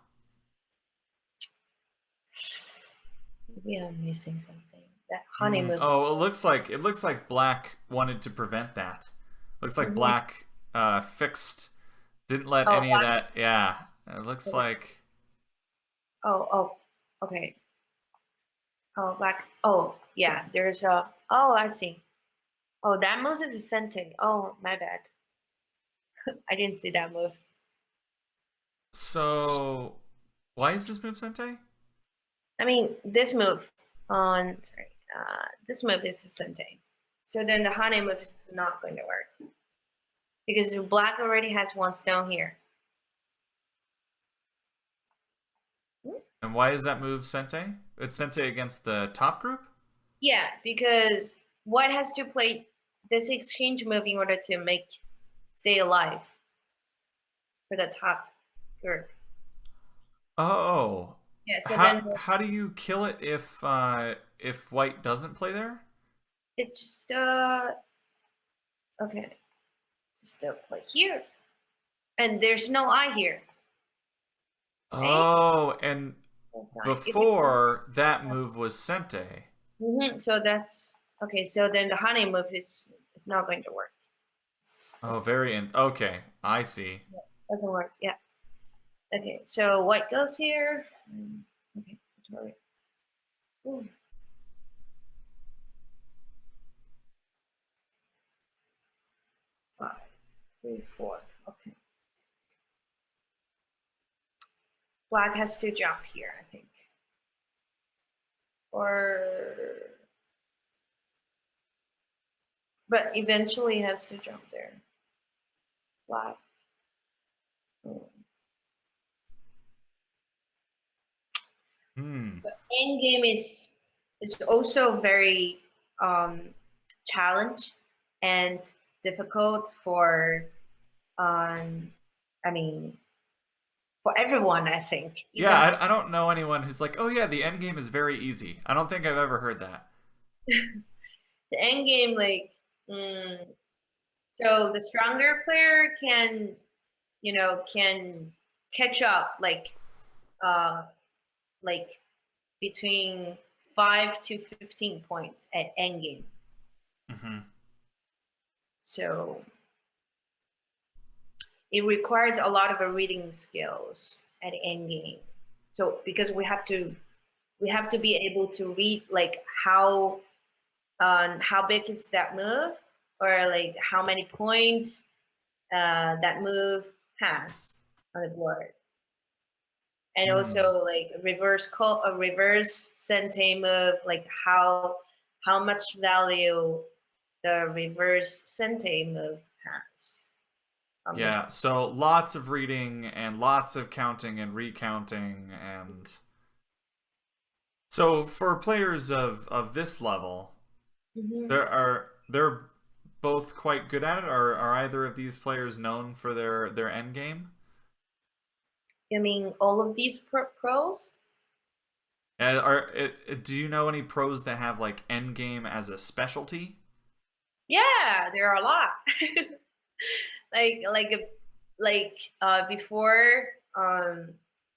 Maybe I'm missing something. That honey move. Oh, it looks like black wanted to prevent that. Looks like black didn't let any of that. Yeah, it looks like. Oh, okay. Oh, black. Oh, yeah. There's a. Oh, I see. Oh, that move is a sente. Oh, my bad. I didn't see that move. So, why is this move Sente? I mean, this move on. Sorry. This move is a sente. So then the honey move is not going to work because black already has one stone here. Hmm? And why is that move Sente? It's Sente against the top group? Yeah, because white has to play this exchange move in order to make stay alive for the top group. Oh. Yeah, so How then how do you kill it if white doesn't play there? it's just okay, just play here, and there's no I here, right? Oh, and If you before that move was Sente. so that's okay. So then the honey move is not going to work. Oh, very okay. I see. Yeah, doesn't work. Yeah. Okay, so white goes here. Okay, sorry. Ooh. 5, 3, 4. Okay. Black has to jump here, I think. Or but eventually has to jump there. Black. Hmm. The end game is also very challenge and difficult for I mean for everyone, I think. Yeah, Even I don't know anyone who's like, oh yeah, the end game is very easy. I don't think I've ever heard that. the end game, like mm, so the stronger player can can catch up uh like between 5 to 15 points at end game. Hmm. So it requires a lot of reading skills at end game. So because we have to be able to read like how big is that move, or like how many points that move has on the board, and Hmm. also like a reverse sente move, like how much value the reverse sente move has on this. Yeah, so lots of reading and lots of counting and recounting and so for players of this level, Mm-hmm. they're both quite good at it. Are either of these players known for their end game? I mean, all of these pros. Do you know any pros that have like end game as a specialty? Yeah, there are a lot. like like before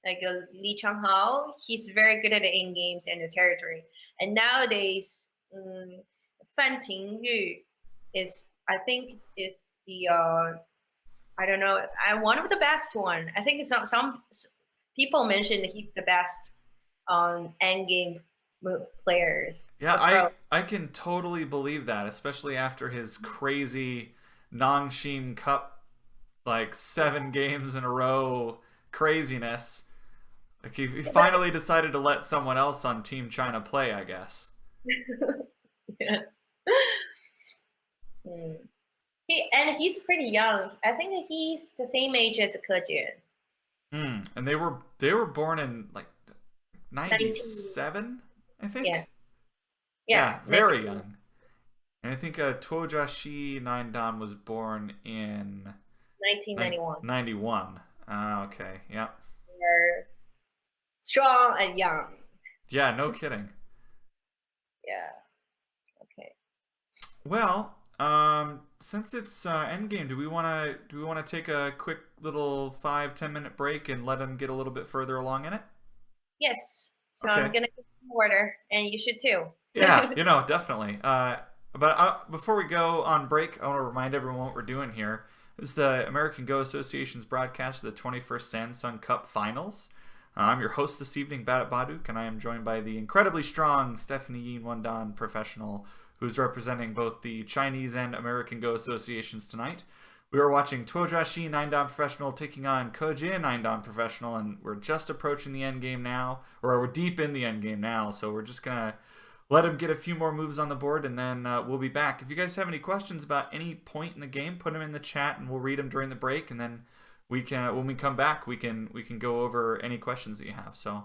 Li Changhao, he's very good at the in games and the territory. And nowadays, Fan Tingyu is I think is the I don't know, one of the best one. I think it's not some people mention that he's the best end game players Yeah, or pro. I can totally believe that, especially after his crazy Nangshin Cup like 7 games in a row craziness. Like he finally decided to let someone else on Team China play, I guess. Yeah. Mm. He's pretty young. I think he's the same age as Kejun. Hmm. And they were born in like 19. 97, I Yeah. think. Yeah. Yeah, very young. And I think Tuo Jiaxi Nine Dan was born in 1991. 91. Ah, okay. Yep. They're strong and young. Yeah, no kidding. Yeah. Okay. Well, since it's Endgame, do we wanna take a quick little 5-10 minute break and let him get a little bit further along in it? Yes. So I'm Okay. gonna get some water, and you should too. Yeah, definitely. But before we go on break, I want to remind everyone what we're doing here. This is the American Go Association's broadcast of the 21st Samsung Cup Finals. I'm your host this evening, Badat Baduk, and I am joined by the incredibly strong Stephanie Yin Wandan professional, who's representing both the Chinese and American Go associations tonight. We are watching Tuo Jiaxi 9-Dan Professional taking on Ke 9-Dan Professional, and we're just approaching the end game now, or we're deep in the end game now, so we're just going to let him get a few more moves on the board, and then we'll be back. If you guys have any questions about any point in the game, put them in the chat, and we'll read them during the break, and then we can, when we come back, we can go over any questions that you have. So,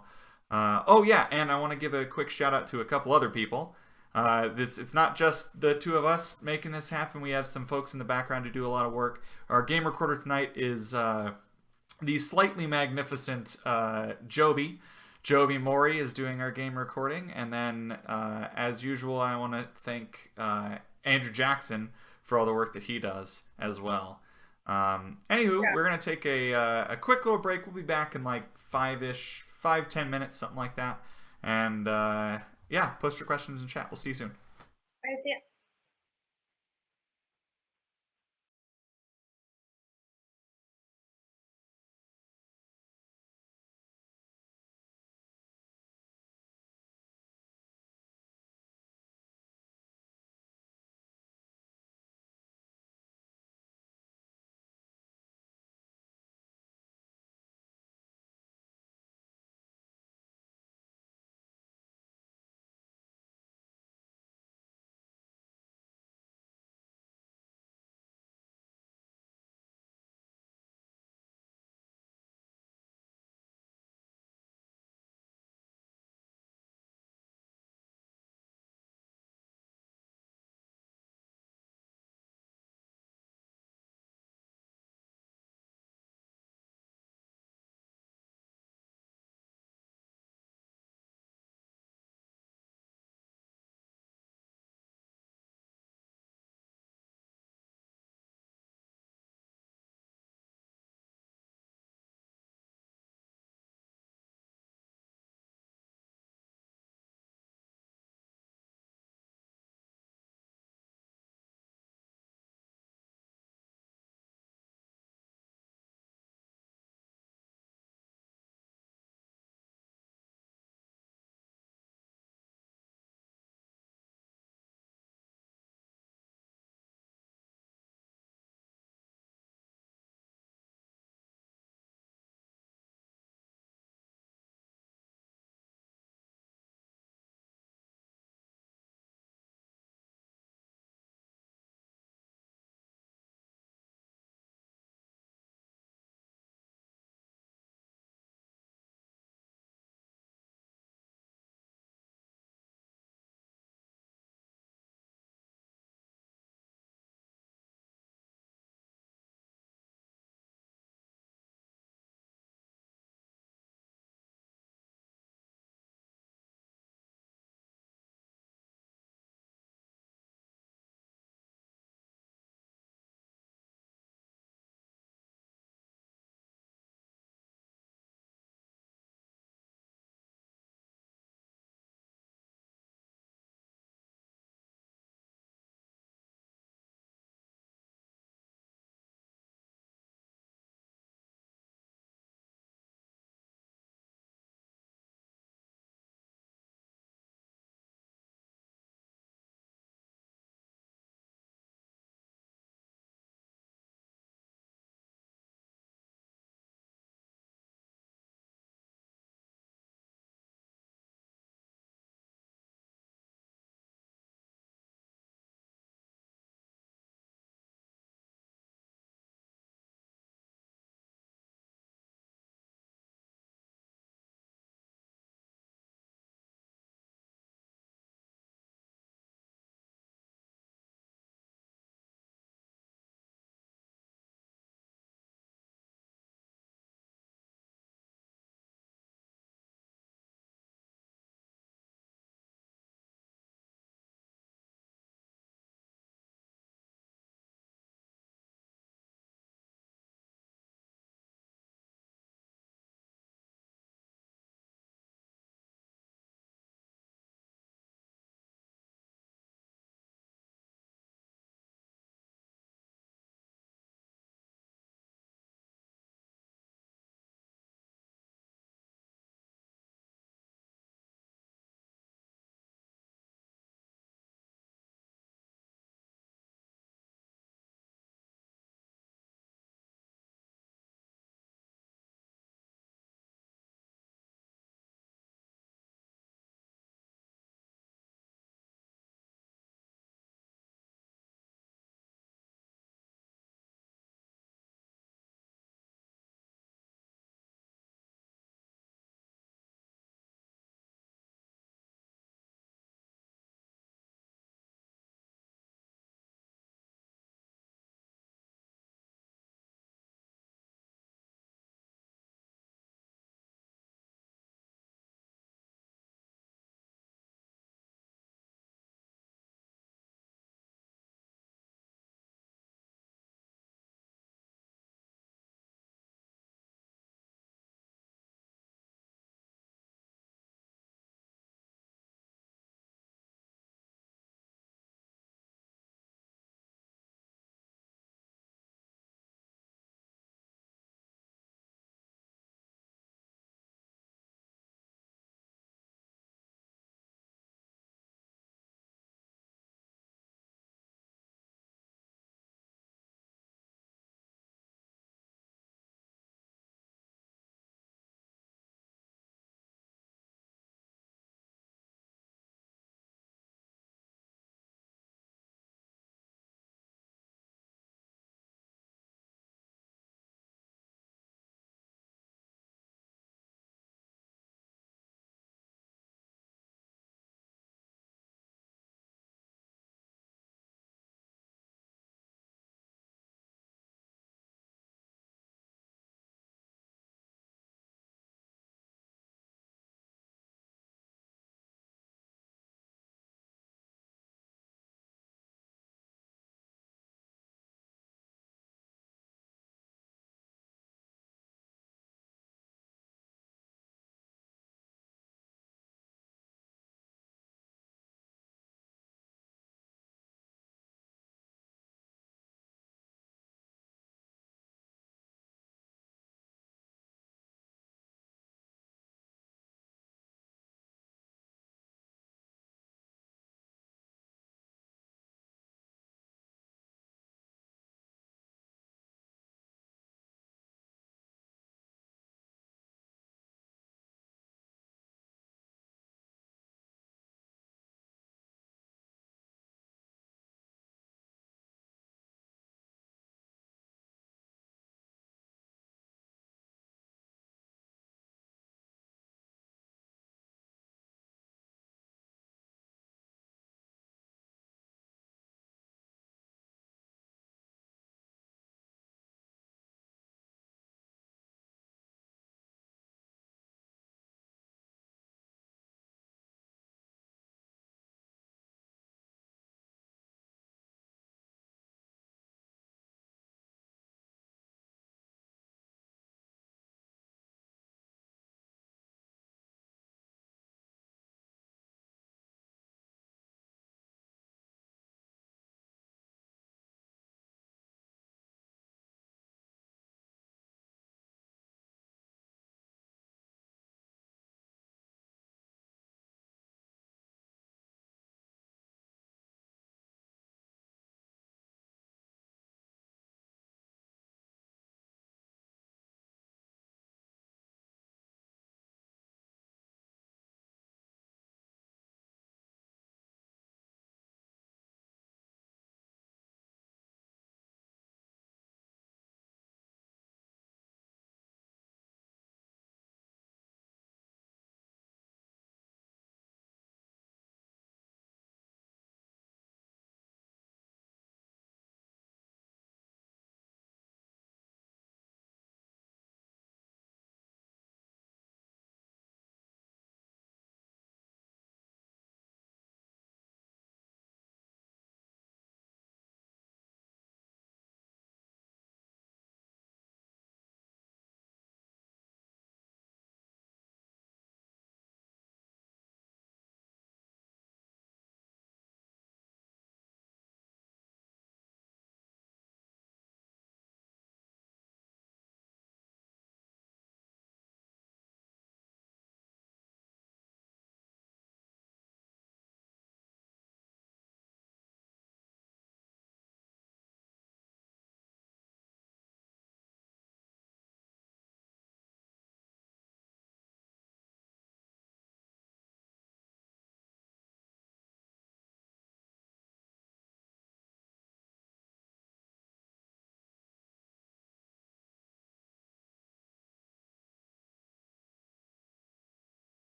oh yeah, and I want to give a quick shout out to a couple other people. It's not just the two of us making this happen. We have some folks in the background who do a lot of work. Our game recorder tonight is the slightly magnificent Joby. Joby Mori is doing our game recording. And then, as usual, I want to thank Andrew Jackson for all the work that he does as well. Anywho, we're going to take a quick little break. We'll be back in like 5-10 minutes, something like that. And yeah, post your questions in chat. We'll see you soon. I see it.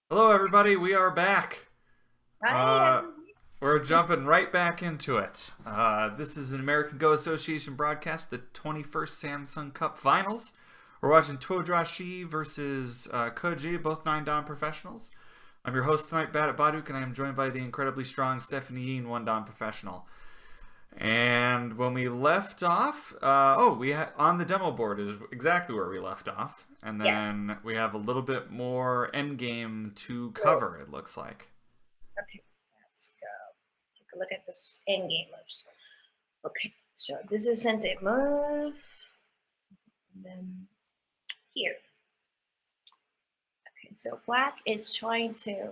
Hello, everybody. We are back. Hi, Uh, everyone. we're jumping right back into it. This is an American Go Association broadcast, the 21st Samsung Cup Finals. We're watching Tuo Jiaxi versus Koji, both 9-dan professionals. I'm your host tonight, Bat at Baduk, and I am joined by the incredibly strong Stephanie Yin, 1-dan professional. And when we left off, on the demo board is exactly where we left off. And Yeah. then we have a little bit more endgame to So, cover, it looks like. okay, let's go. Take a look at this endgame moves. Okay, so this is sente move. And then here. Okay, so black is trying to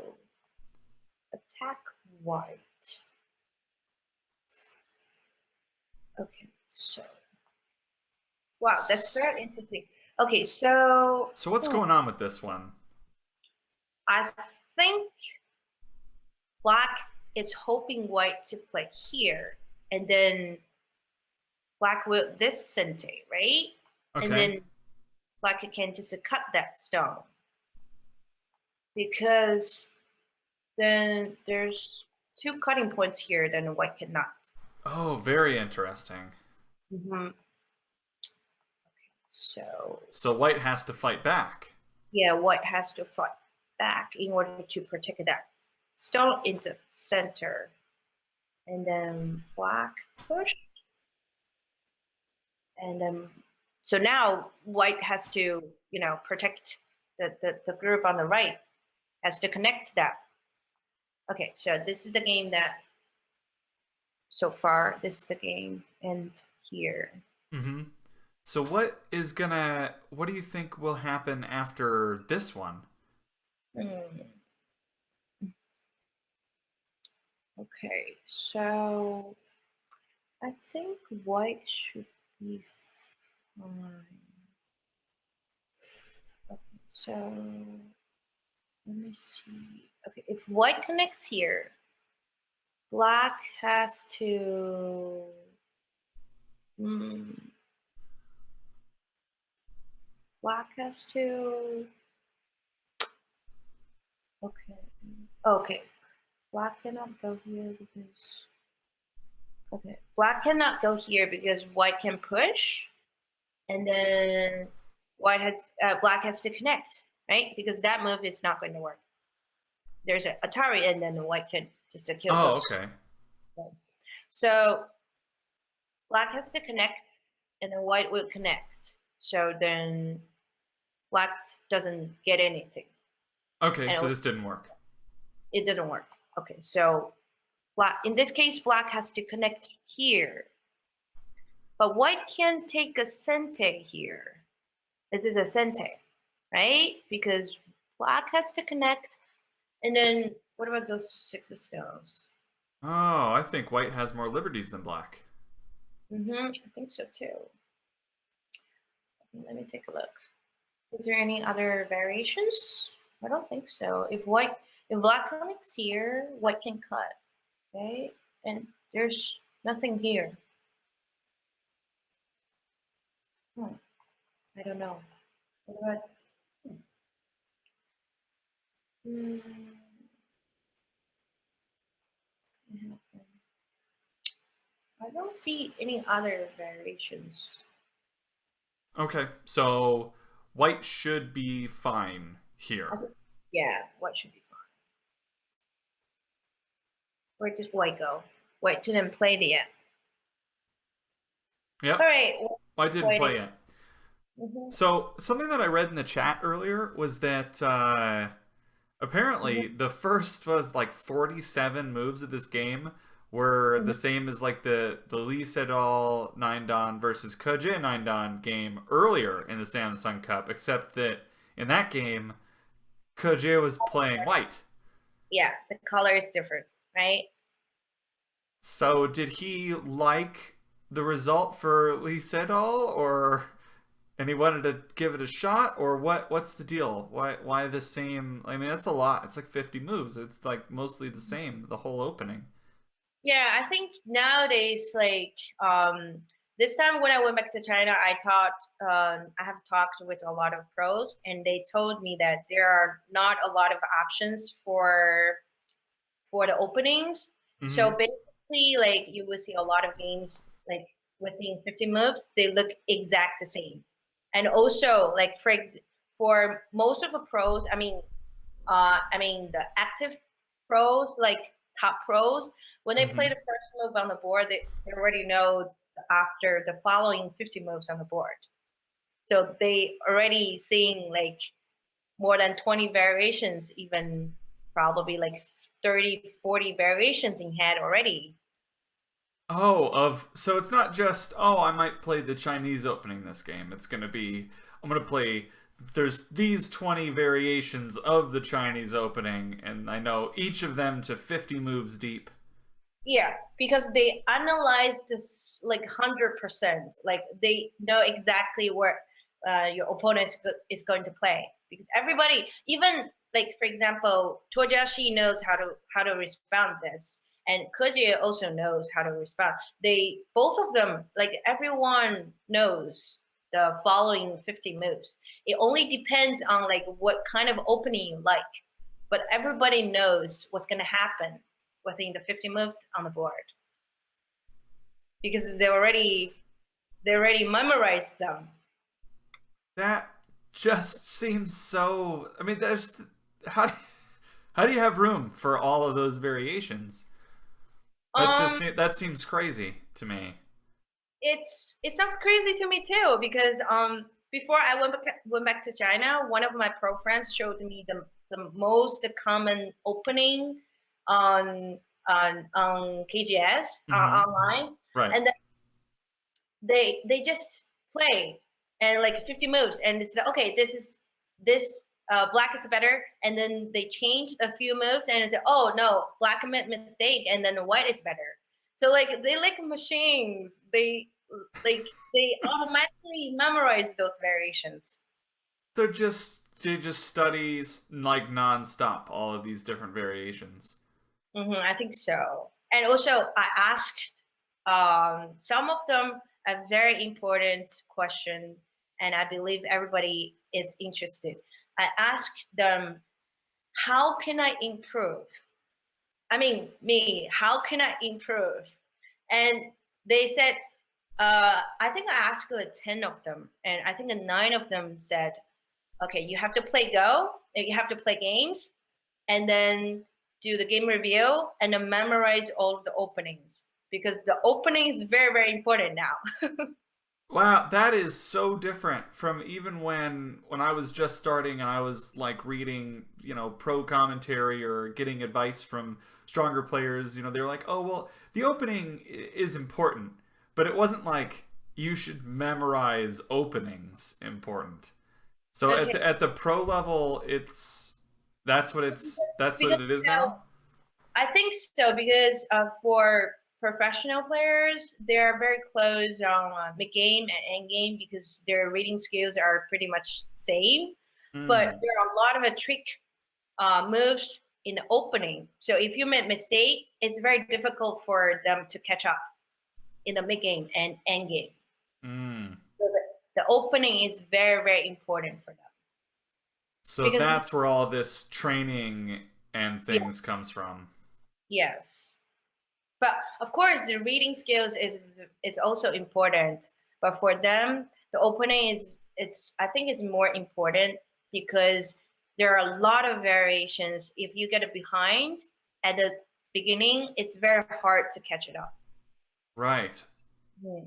attack white. Okay, so wow, that's very interesting. Okay, so So what's going on with this one? I think black is hoping white to play here, and then black will this sente, right? And Okay. then black can just cut that stone because then there's two cutting points here, then white cannot. Oh, very interesting. Mm-hmm. So So white has to fight back. yeah, white has to fight back in order to protect that stone in the center, and then black push, and then so now white has to protect the group on the right, has to connect that. Okay, so this is the game that so far this is the game and here. Mm-hmm. So what do you think will happen after this one? Hmm. Okay, so I think white should be fine. Okay, so let me see. Okay, if white connects here, black has to. Hmm, black has to. Okay. Okay. Black cannot go here because. Okay. Black cannot go here because white can push, and then black has to connect, right? Because that move is not going to work. There's an Atari, and then white can just kill Oh, those. okay. So black has to connect, and then white will connect. So then black doesn't get anything, Okay, and so this didn't work. it didn't work. Okay, so black in this case, black has to connect here, but white can take a sente here. This is a sente, right? Because black has to connect, and then what about those 6 of stones? Oh, I think white has more liberties than black. I think so too. Let me take a look. Is there any other variations? I don't think so. If black connects here, white can cut, okay? And there's nothing here. I don't know. What about, hmm, I don't see any other variations. Okay, so white should be fine here. Yeah, white should be fine. Where did white go? White didn't play the yet. Yep, All right, I didn't white play is. it. Mhm, So something that I read in the chat earlier was that apparently mhm, the first was like 47 moves of this game were mhm. the same as like the Lee Sedol 9-dan versus Koje 9-dan game earlier in the Samsung Cup, except that in that game Koje was playing white. Yeah, the color is different, right? So did he like the result for Lee Sedol, or and he wanted to give it a shot, or what's the deal? Why the same? I mean, that's a lot. It's like 50 moves. It's like mostly the same the whole opening. Yeah, I think nowadays, like, this time when I went back to China, I have talked with a lot of pros, and they told me that there are not a lot of options for the openings. So Mm-hmm. basically, like you will see a lot of games like within 50 moves, they look exact the same. And also, like for most of the pros, I mean the active pros, like top pros, when they play Mm-hmm. the first move on the board, they already know after the following 50 moves on the board. So they already seeing like more than 20 variations, even probably like 30, 40 variations in head already. So it's not just, oh, I might play the Chinese opening this game. It's gonna be, I'm gonna play, there's these 20 variations of the Chinese opening, and I know each of them to 50 moves deep. Yeah, because they analyze this like 100%. Like they know exactly where your opponent is going to play. Because everybody, even like for example, Tuo Jiaxi knows how to respond this, and Koji also knows how to respond. They both of them, like everyone knows the following 50 moves. It only depends on like what kind of opening you like, but everybody knows what's going to happen within the 50 moves on the board because they already memorized them. That just seems so. I mean, how do, how do you have room for all of those variations? Um, That seems crazy to me. it sounds crazy to me too because before I went back to China, one of my pro friends showed me the most common opening on KGS Mm-hmm. online, Right. and they just play and like 50 moves and it's like, okay, this black is better, and then they changed a few moves and it's like, oh no, black made mistake and then white is better. So like they like machines, they automatically memorize those variations. They just study like nonstop all of these different variations. I think so. And also, I asked some of them a very important question, and I believe everybody is interested. I asked them, how can I improve? I mean, me, how can I improve? And they said, I think I asked like 10 of them, and I think nine of them said, okay, you have to play Go, you have to play games, and then do the game review and then memorize all of the openings because the opening is very, very important now. Wow, that is so different from even when I was just starting and I was like reading, pro commentary or getting advice from stronger players. They were like, "Oh, well, the opening is important," but it wasn't like you should memorize openings important. So Okay, at the pro level, that's what because it is now. I think so because for professional players, they're very close on mid game and end game because their reading skills are pretty much same. But Mm, there are a lot of trick moves in the opening. So if you make mistake, it's very difficult for them to catch up in the mid game and end game. mm. So the opening is very, very important for them So because that's where all this training and yes, things comes from. yes. But of course, the reading skills is also important. But for them, the opening is it's I think it's more important because there are a lot of variations. If you get it behind at the beginning, it's very hard to catch it up. Right. Hmm.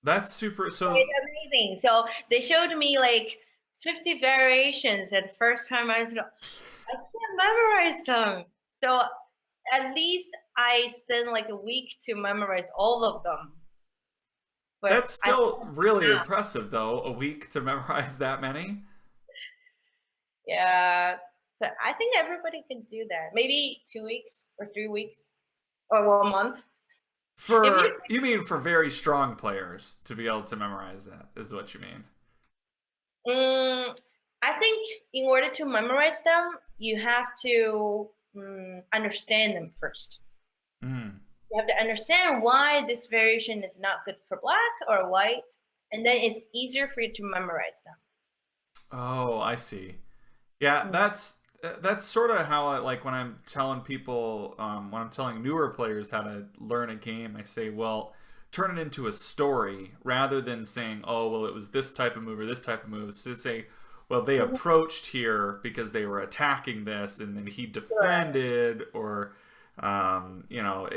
That's super. So It's amazing. So they showed me like 50 variations at the first time. I said, I can't memorize them. So at least I spent like a week to memorize all of them. But that's I still really yeah, impressive, though. A week to memorize that many. yeah. But I think everybody can do that. Maybe 2 weeks or 3 weeks or 1 month. If you, You mean for very strong players to be able to memorize that is what you mean. I think in order to memorize them, you have to understand them first. Mm. You have to understand why this variation is not good for black or white, and then it's easier for you to memorize them. Oh, I see. Yeah, Mm. that's sort of how I like when I'm telling people, when I'm telling newer players how to learn a game. I say, well, turn it into a story rather than saying, oh, well, it was this type of move or this type of move. So say, well, they Mhm. approached here because they were attacking this, and then he Sure. defended, or you know,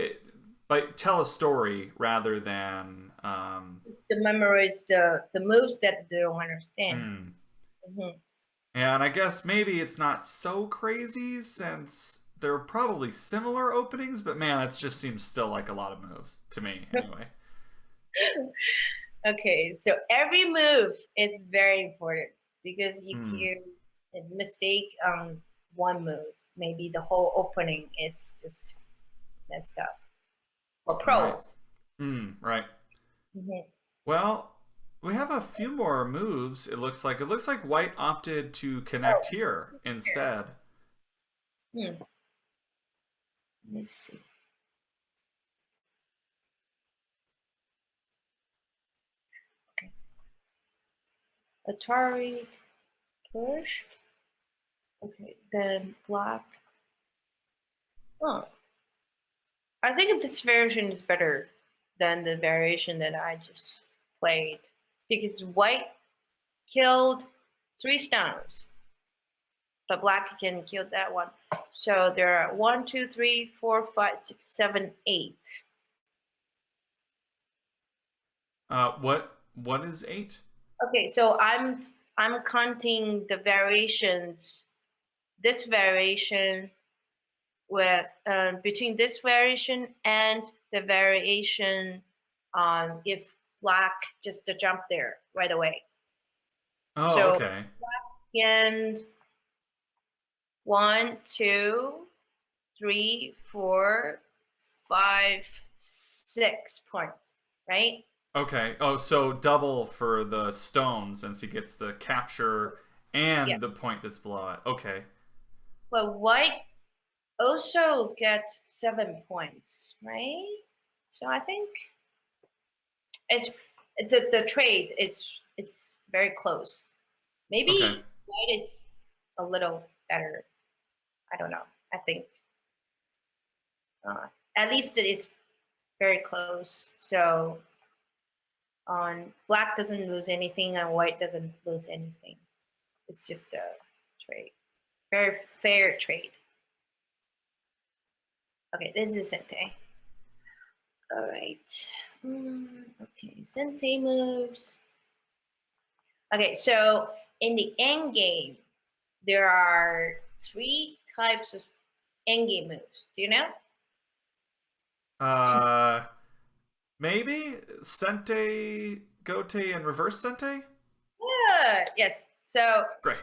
but tell a story rather than To memorize the moves that they don't understand. hmm. Hmm. And I guess maybe it's not so crazy since there are probably similar openings, but man, it just seems still like a lot of moves to me anyway. Okay, so every move is very important because if Hmm. you mistake one move, maybe the whole opening is just messed up. For Right. pros. Hmm. Right. Hmm. Well, we have a few more moves. It looks like White opted to Oh, connect here here. instead. Hmm. Let me see. Okay. Atari push. Okay, then black. Oh, I think this version is better than the variation that I just played because white killed 3 stones, but black can kill that one. So there are 1, 2, 3, 4, 5, 6, 7, 8. What is 8? Okay, so I'm counting the variations. This variation with between this variation and the variation if black just jump there right away. Oh, So okay. and 1, 2, 3, 4, 5, 6 points, right? Okay. Oh, so double for the stone since he gets the capture Yeah. and the point that's below it. Okay. But white also gets 7 points, right? So I think it's the trade is it's very close. Okay. Maybe white is a little better. I don't know. I think uh, at least it is very close. So on black doesn't lose anything and white doesn't lose anything. It's just a trade. Very fair trade. Okay, this is Sente. All right. Okay, Sente moves. Okay, so in the end game, there are 3 types of end game moves. Do you know? Uh, maybe Sente, Gote, and Reverse Sente. Yeah. Yes. So Great.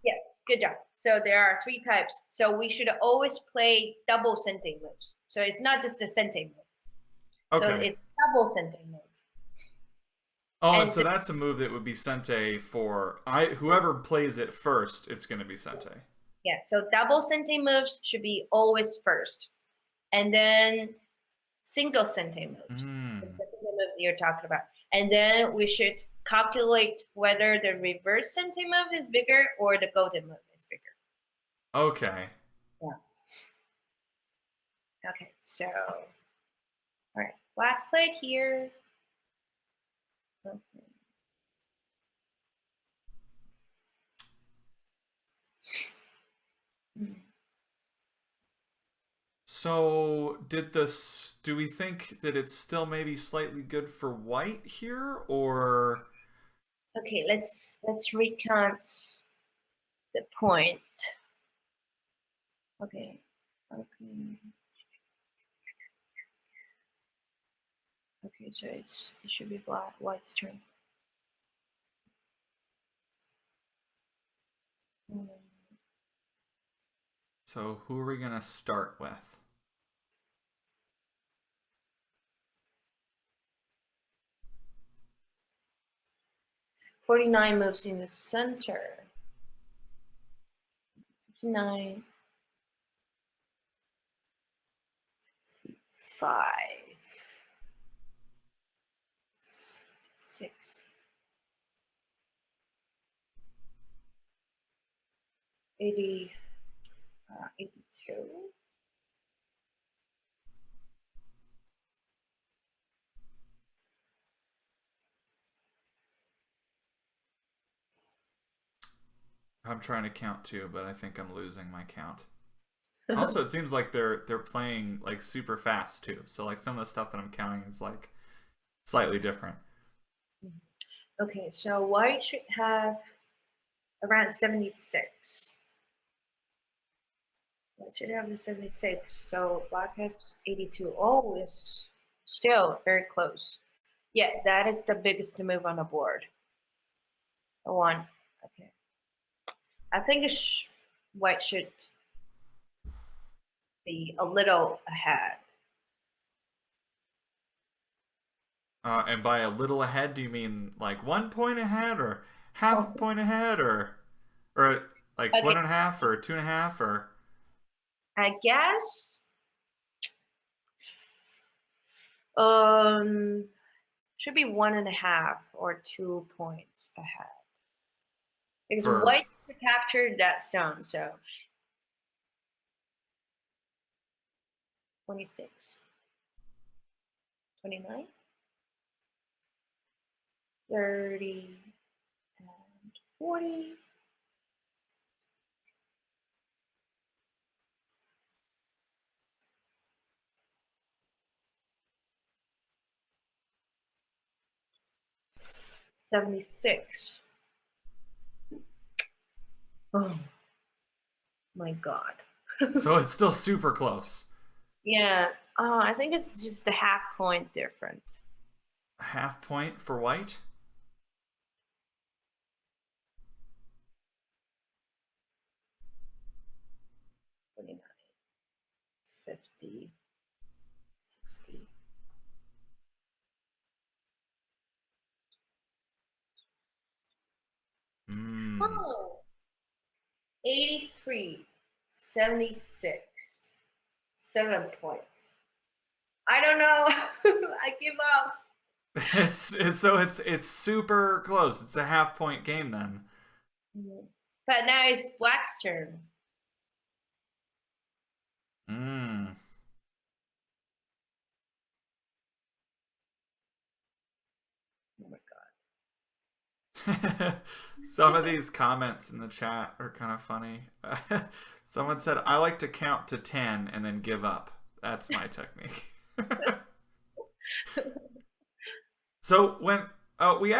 yes, good job. So there are 3 types. So we should always play double Sente moves. So it's not just a Sente move. So Okay. it's double Sente move. Oh, and And so that's a move that would be Sente for whoever plays it first. It's going to be Sente. yeah, so double Sente moves should be always first. And then single Sente moves. The Hmm. single move you're talking about. And then we should calculate whether the reverse Sente move is bigger or the golden move is bigger. Okay. Yeah. Okay, so all right, black played here. Okay. So did this? Do we think that it's still maybe slightly good for White here, or Okay, let's recount the point. Okay. Okay. Okay, so it should be black white's turn. Mm. so? Who are we gonna start with? 49 moves in the center. 59. 85, 6, 80, 82. I'm trying to count too, but I think I'm losing my count. Also, it seems like they're playing like super fast too. So like some of the stuff that I'm counting is like slightly different. Okay, so white should have around 76. White should have 76. So black has 82. Oh, it's still very close. Yeah, that is the biggest move on the board. The one. Okay. I think white should be a little ahead. And by a little ahead, do you mean like 1 point ahead, or half a point ahead, or like Okay. 1.5, or 2.5, or? I guess should be 1.5 or 2 points ahead. Because For white captured that stone, so 26, 29, 30, and 40. $76. Oh my God. so it's still super close. Yeah. I think it's just a half point difference. A half point for white. 29, 50, 60. Oh, 83, 76, 7 points. I don't know. I give up. It's super close. It's a half point game then. But now it's black's turn. Mm. Oh my Some of these comments in the chat are kind of funny. Someone said, "I like to count to 10 and then give up. That's my technique." So when we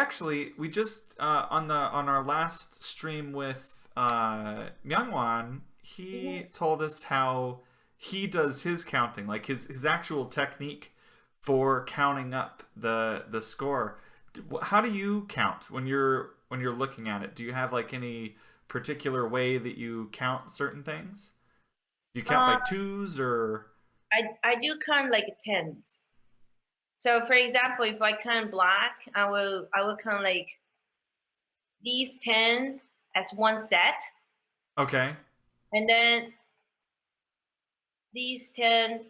just on our last stream with Myungwan, he told us how he does his counting, like his actual technique for counting up the score. How do you count when you're looking at it? Do you have like any particular way that you count certain things? Do you count by twos, or? I do count like tens. So for example, if I count black, I will count like these 10 as one set. Okay. And then these 10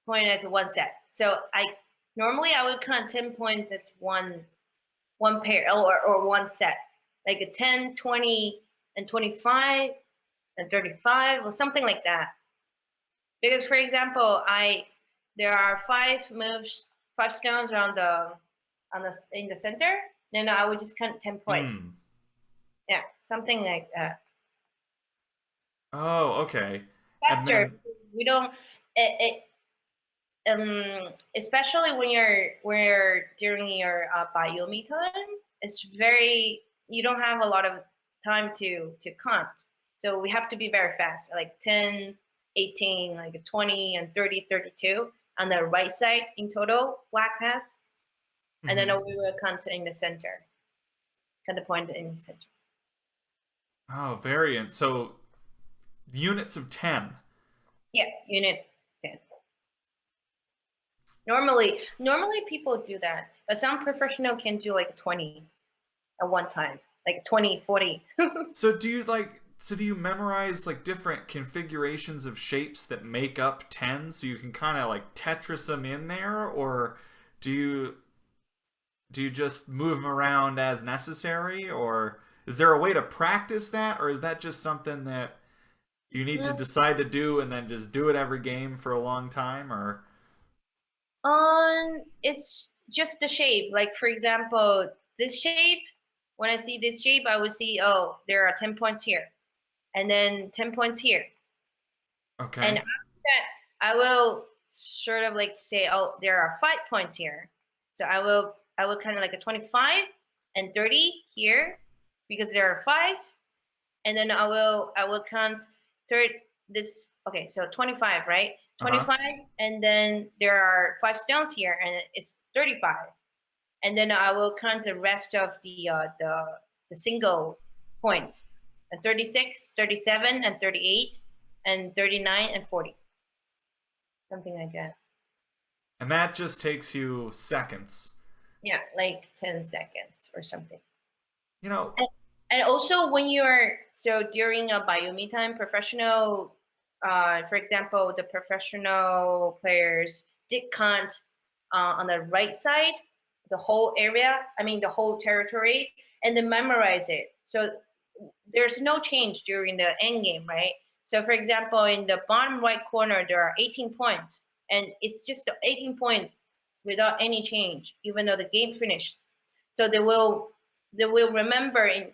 point as one set. So I would count 10 points as one pair or one set. Like a 10, 20, and 25 and 35 or something like that. Because for example, there are 5 moves, 5 stones around in the center. Then I would just count 10 points. Yeah, something like that. Oh, okay. Faster. We don't. Especially when you're during your Bayomi time, it's you don't have a lot of time to count. So we have to be very fast, like 10, 18, like 20 and 30, 32 on the right side in total, black pass. And then we will count in the center, count the point in the center. Oh, variant. So units of 10. Yeah, unit 10. Normally people do that, but some professional can do like 20 at one time, like 20, 40. So do you like So do you memorize like different configurations of shapes that make up 10 so you can kind of like Tetris them in there, or do you just move them around as necessary, or is there a way to practice that, or is that just something that you need to Mm, decide to do and then just do it every game for a long time, or it's just the shape. Like for example, this shape, when I see this shape, I would see, oh, there are 10 points here, and then 10 points here. And okay. after that, I will sort of like say, oh, there are 5 points here. So I will kind of like a 25 and 30 here because there are five. And then I will count third this okay, so 25, right? Uh-huh. 25, and then there are five stones here and it's 35. And then I will count the rest of the single points. And 36, 37, and 38, and 39 and 40. Something like that. And that just takes you seconds. Yeah, like 10 seconds or something. You know, And, and also when you're so during a Bayumi time, professional, for example, the professional players did count on the right side, the whole area, I mean the whole territory, and then memorize it. So there's no change during the end game, right? So for example, in the bottom right corner, there are 18 points, and it's just the 18 points without any change, even though the game finished. So they will remember in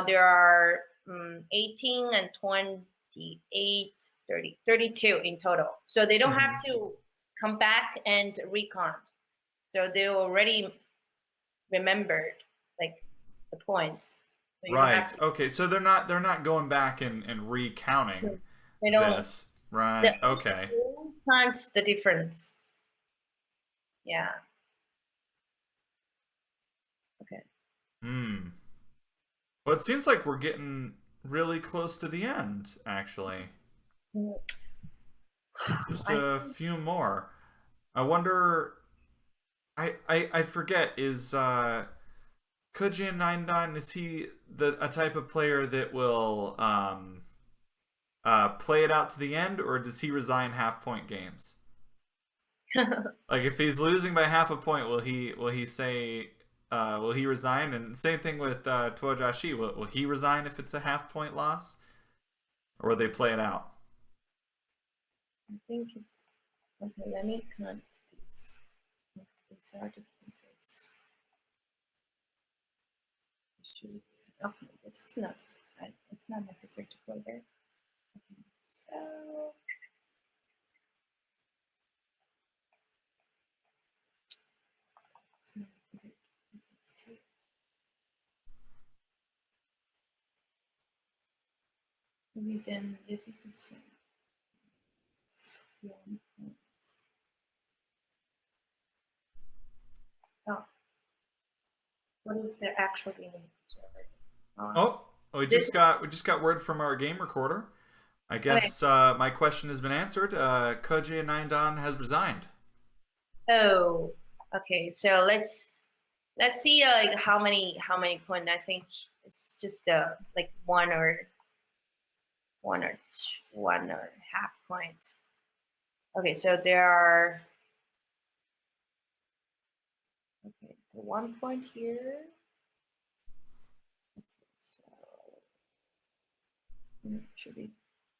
there are 18 and 28, 30, 32 in total. So they don't have mhm. to come back and recount. So they already remembered like the points. So you don't have Right. Okay. So they're not going back and to. recounting They don't. this. They Right. Okay. don't count the difference. Yeah. Okay. Hmm. Well, it seems like we're getting really close to the end, actually. Mm, Just I a few more. I wonder. I forget. Is Kujin Nine is he a type of player that will play it out to the end, or does he resign half point games? Like if he's losing by half a point, will he say will he resign? And same thing with Tuo Jiaxi. Will he resign if it's a half point loss, or will they play it out? think okay, let me count these. These are distances. Okay, this is not it's not necessary to go there. Okay, so maybe then this is the same. 1 point. Oh, what is the actual game? Uh, Oh, this we just got word from our game recorder. I okay. guess my question has been answered. Koji Nine has resigned. Oh, okay. So let's see like how many points. I think it's just like one or half point. Okay, so there are okay the 1 point here. So should be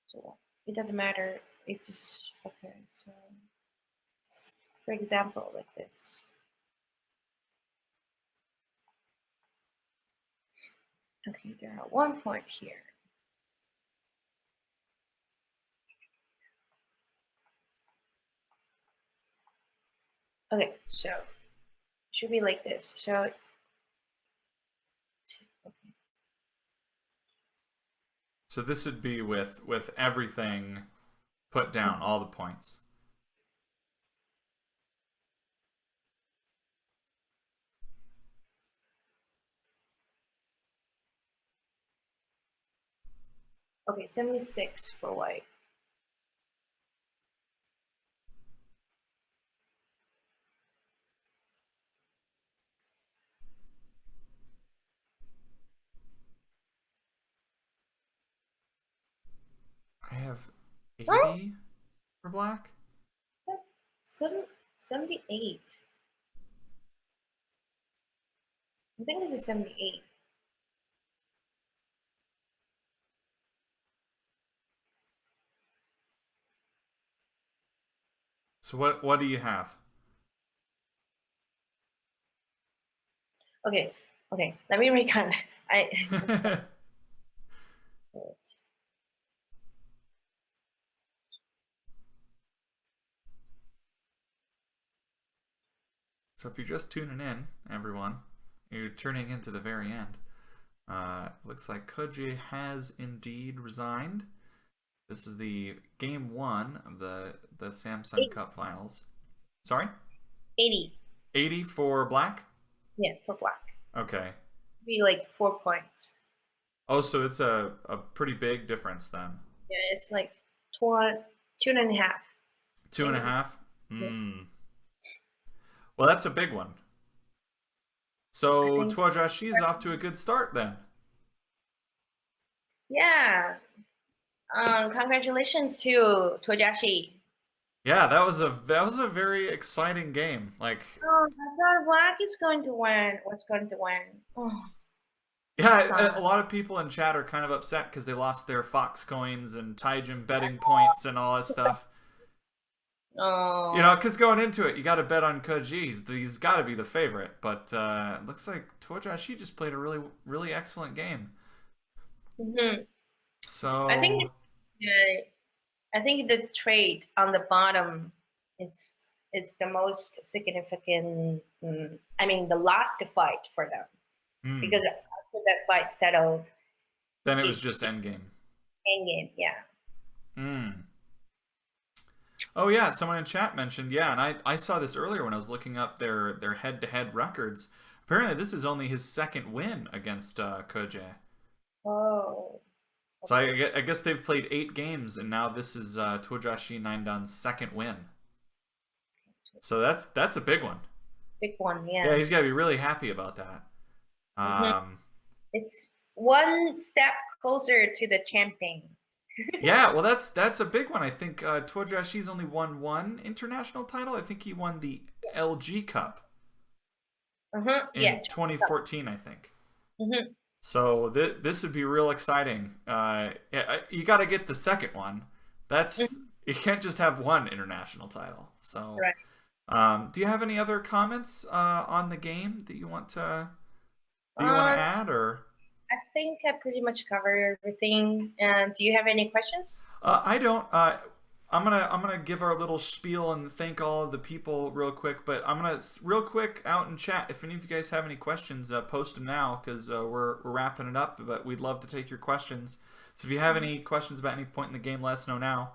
so it doesn't matter. It's just okay. So for example, like this. Okay, there are 1 point here. Okay, so it should be like this. So okay. So this would be with everything put down, all the points. Okay, 76 for white. Oh, 80 for black. 78. I think this is 78. So what do you have? Okay, okay. Let me recount. I So if you're just tuning in, everyone, you're turning into the very end. Looks like Koji has indeed resigned. This is the game one of the Samsung 80. Cup Finals. Sorry, 80. 80 for black. Yeah, for black. Okay. Be like 4 points. Oh, so it's a pretty big difference then. Yeah, it's like two and a half. Two and a Maybe. half. Yeah. Hmm. Well, that's a big one. I So think. Tuo Jiaxi is off to a good start then. Yeah. Congratulations to Tuo Jiaxi. Yeah, that was a very exciting game. Like, Oh, I thought black is going to win. Was going to win. Oh, yeah, sad. a lot of people in chat are kind of upset because they lost their Fox coins and Taijin betting points and all this stuff. You know, Oh. because going into it, you got to bet on Koji. He's got to be the favorite. But it looks like Tuo Jiaxi just played a really, really excellent game. Hmm. I think. So, Yeah, I think the trade on the bottom is the most significant. I mean, the last fight for them hmm, because after that fight settled, then it was it's just endgame. endgame. Yeah. Hmm. Oh yeah, someone in chat mentioned, yeah, and I saw this earlier when I was looking up their head-to-head records. Apparently, this is only his second win against Koji. Oh. So Okay. I guess they've played 8 games, and now this is Tuo Jiaxi Ninedan's second win. So that's a big one. Big one. Yeah, Yeah. he's got to be really happy about that. Hmm. Um, It's one step closer to the champion. yeah, well that's a big one. I think Tuo Jiaxi's only won one international title. I think he won the LG Cup Uh-huh. Yeah. in 2014, I think. Mm-hmm. So this would be real exciting. You got to get the second one. That's Hmm. you can't just have one international title. So, Right. do you have any other comments on the game that you want to Um, add, or I think I pretty much covered everything. And do you have any questions? I don't. I'm gonna give our little spiel and thank all of the people real quick. But I'm gonna real quick out in chat. If any of you guys have any questions, post them now because we're wrapping it up. But we'd love to take your questions. So if you have any questions about any point in the game, let us know now.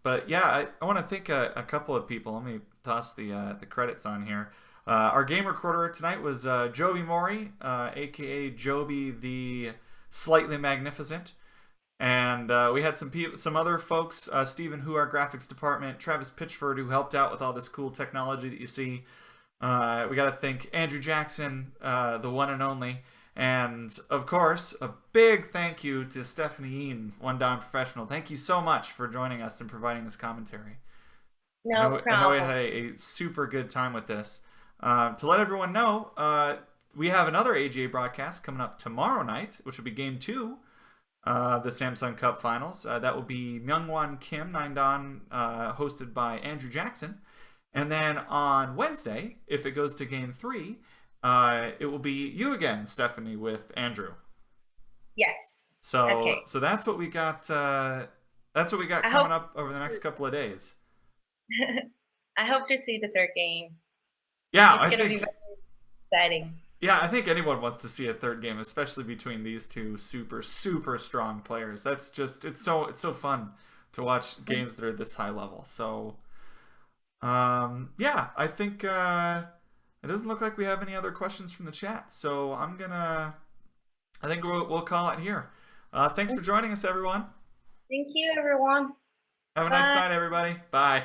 But yeah, I want to thank a couple of people. Let me toss the credits on here. Our game recorder tonight was Joby Mori, aka Joby the Slightly Magnificent. And we had some other folks, Stephen, who our graphics department, Travis Pitchford, who helped out with all this cool technology that you see. We got to thank Andrew Jackson, the one and only, and of course, a big thank you to Stephanie Yin, One Down Professional. Thank you so much for joining us and providing this commentary. No I know we problem. had a super good time with this. To let everyone know, we have another AGA broadcast coming up tomorrow night, which will be Game 2 the Samsung Cup Finals. That will be Myungwon Kim, Nine Dan, hosted by Andrew Jackson. And then on Wednesday, if it goes to Game 3, it will be you again, Stephanie, with Andrew. Yes. So Okay. so that's what we got. That's what we got I hope coming up over the next couple of days. I hope to see the third game. Yeah, It's gonna be very exciting. I think anyone wants to see a third game, especially between these two super super strong players. That's just it's so fun to watch games that are this high level. So yeah, I think it doesn't look like we have any other questions from the chat. So I think we'll call it here. Thanks for joining us, everyone. Thank you, everyone. Have a nice Bye. night, everybody. Bye.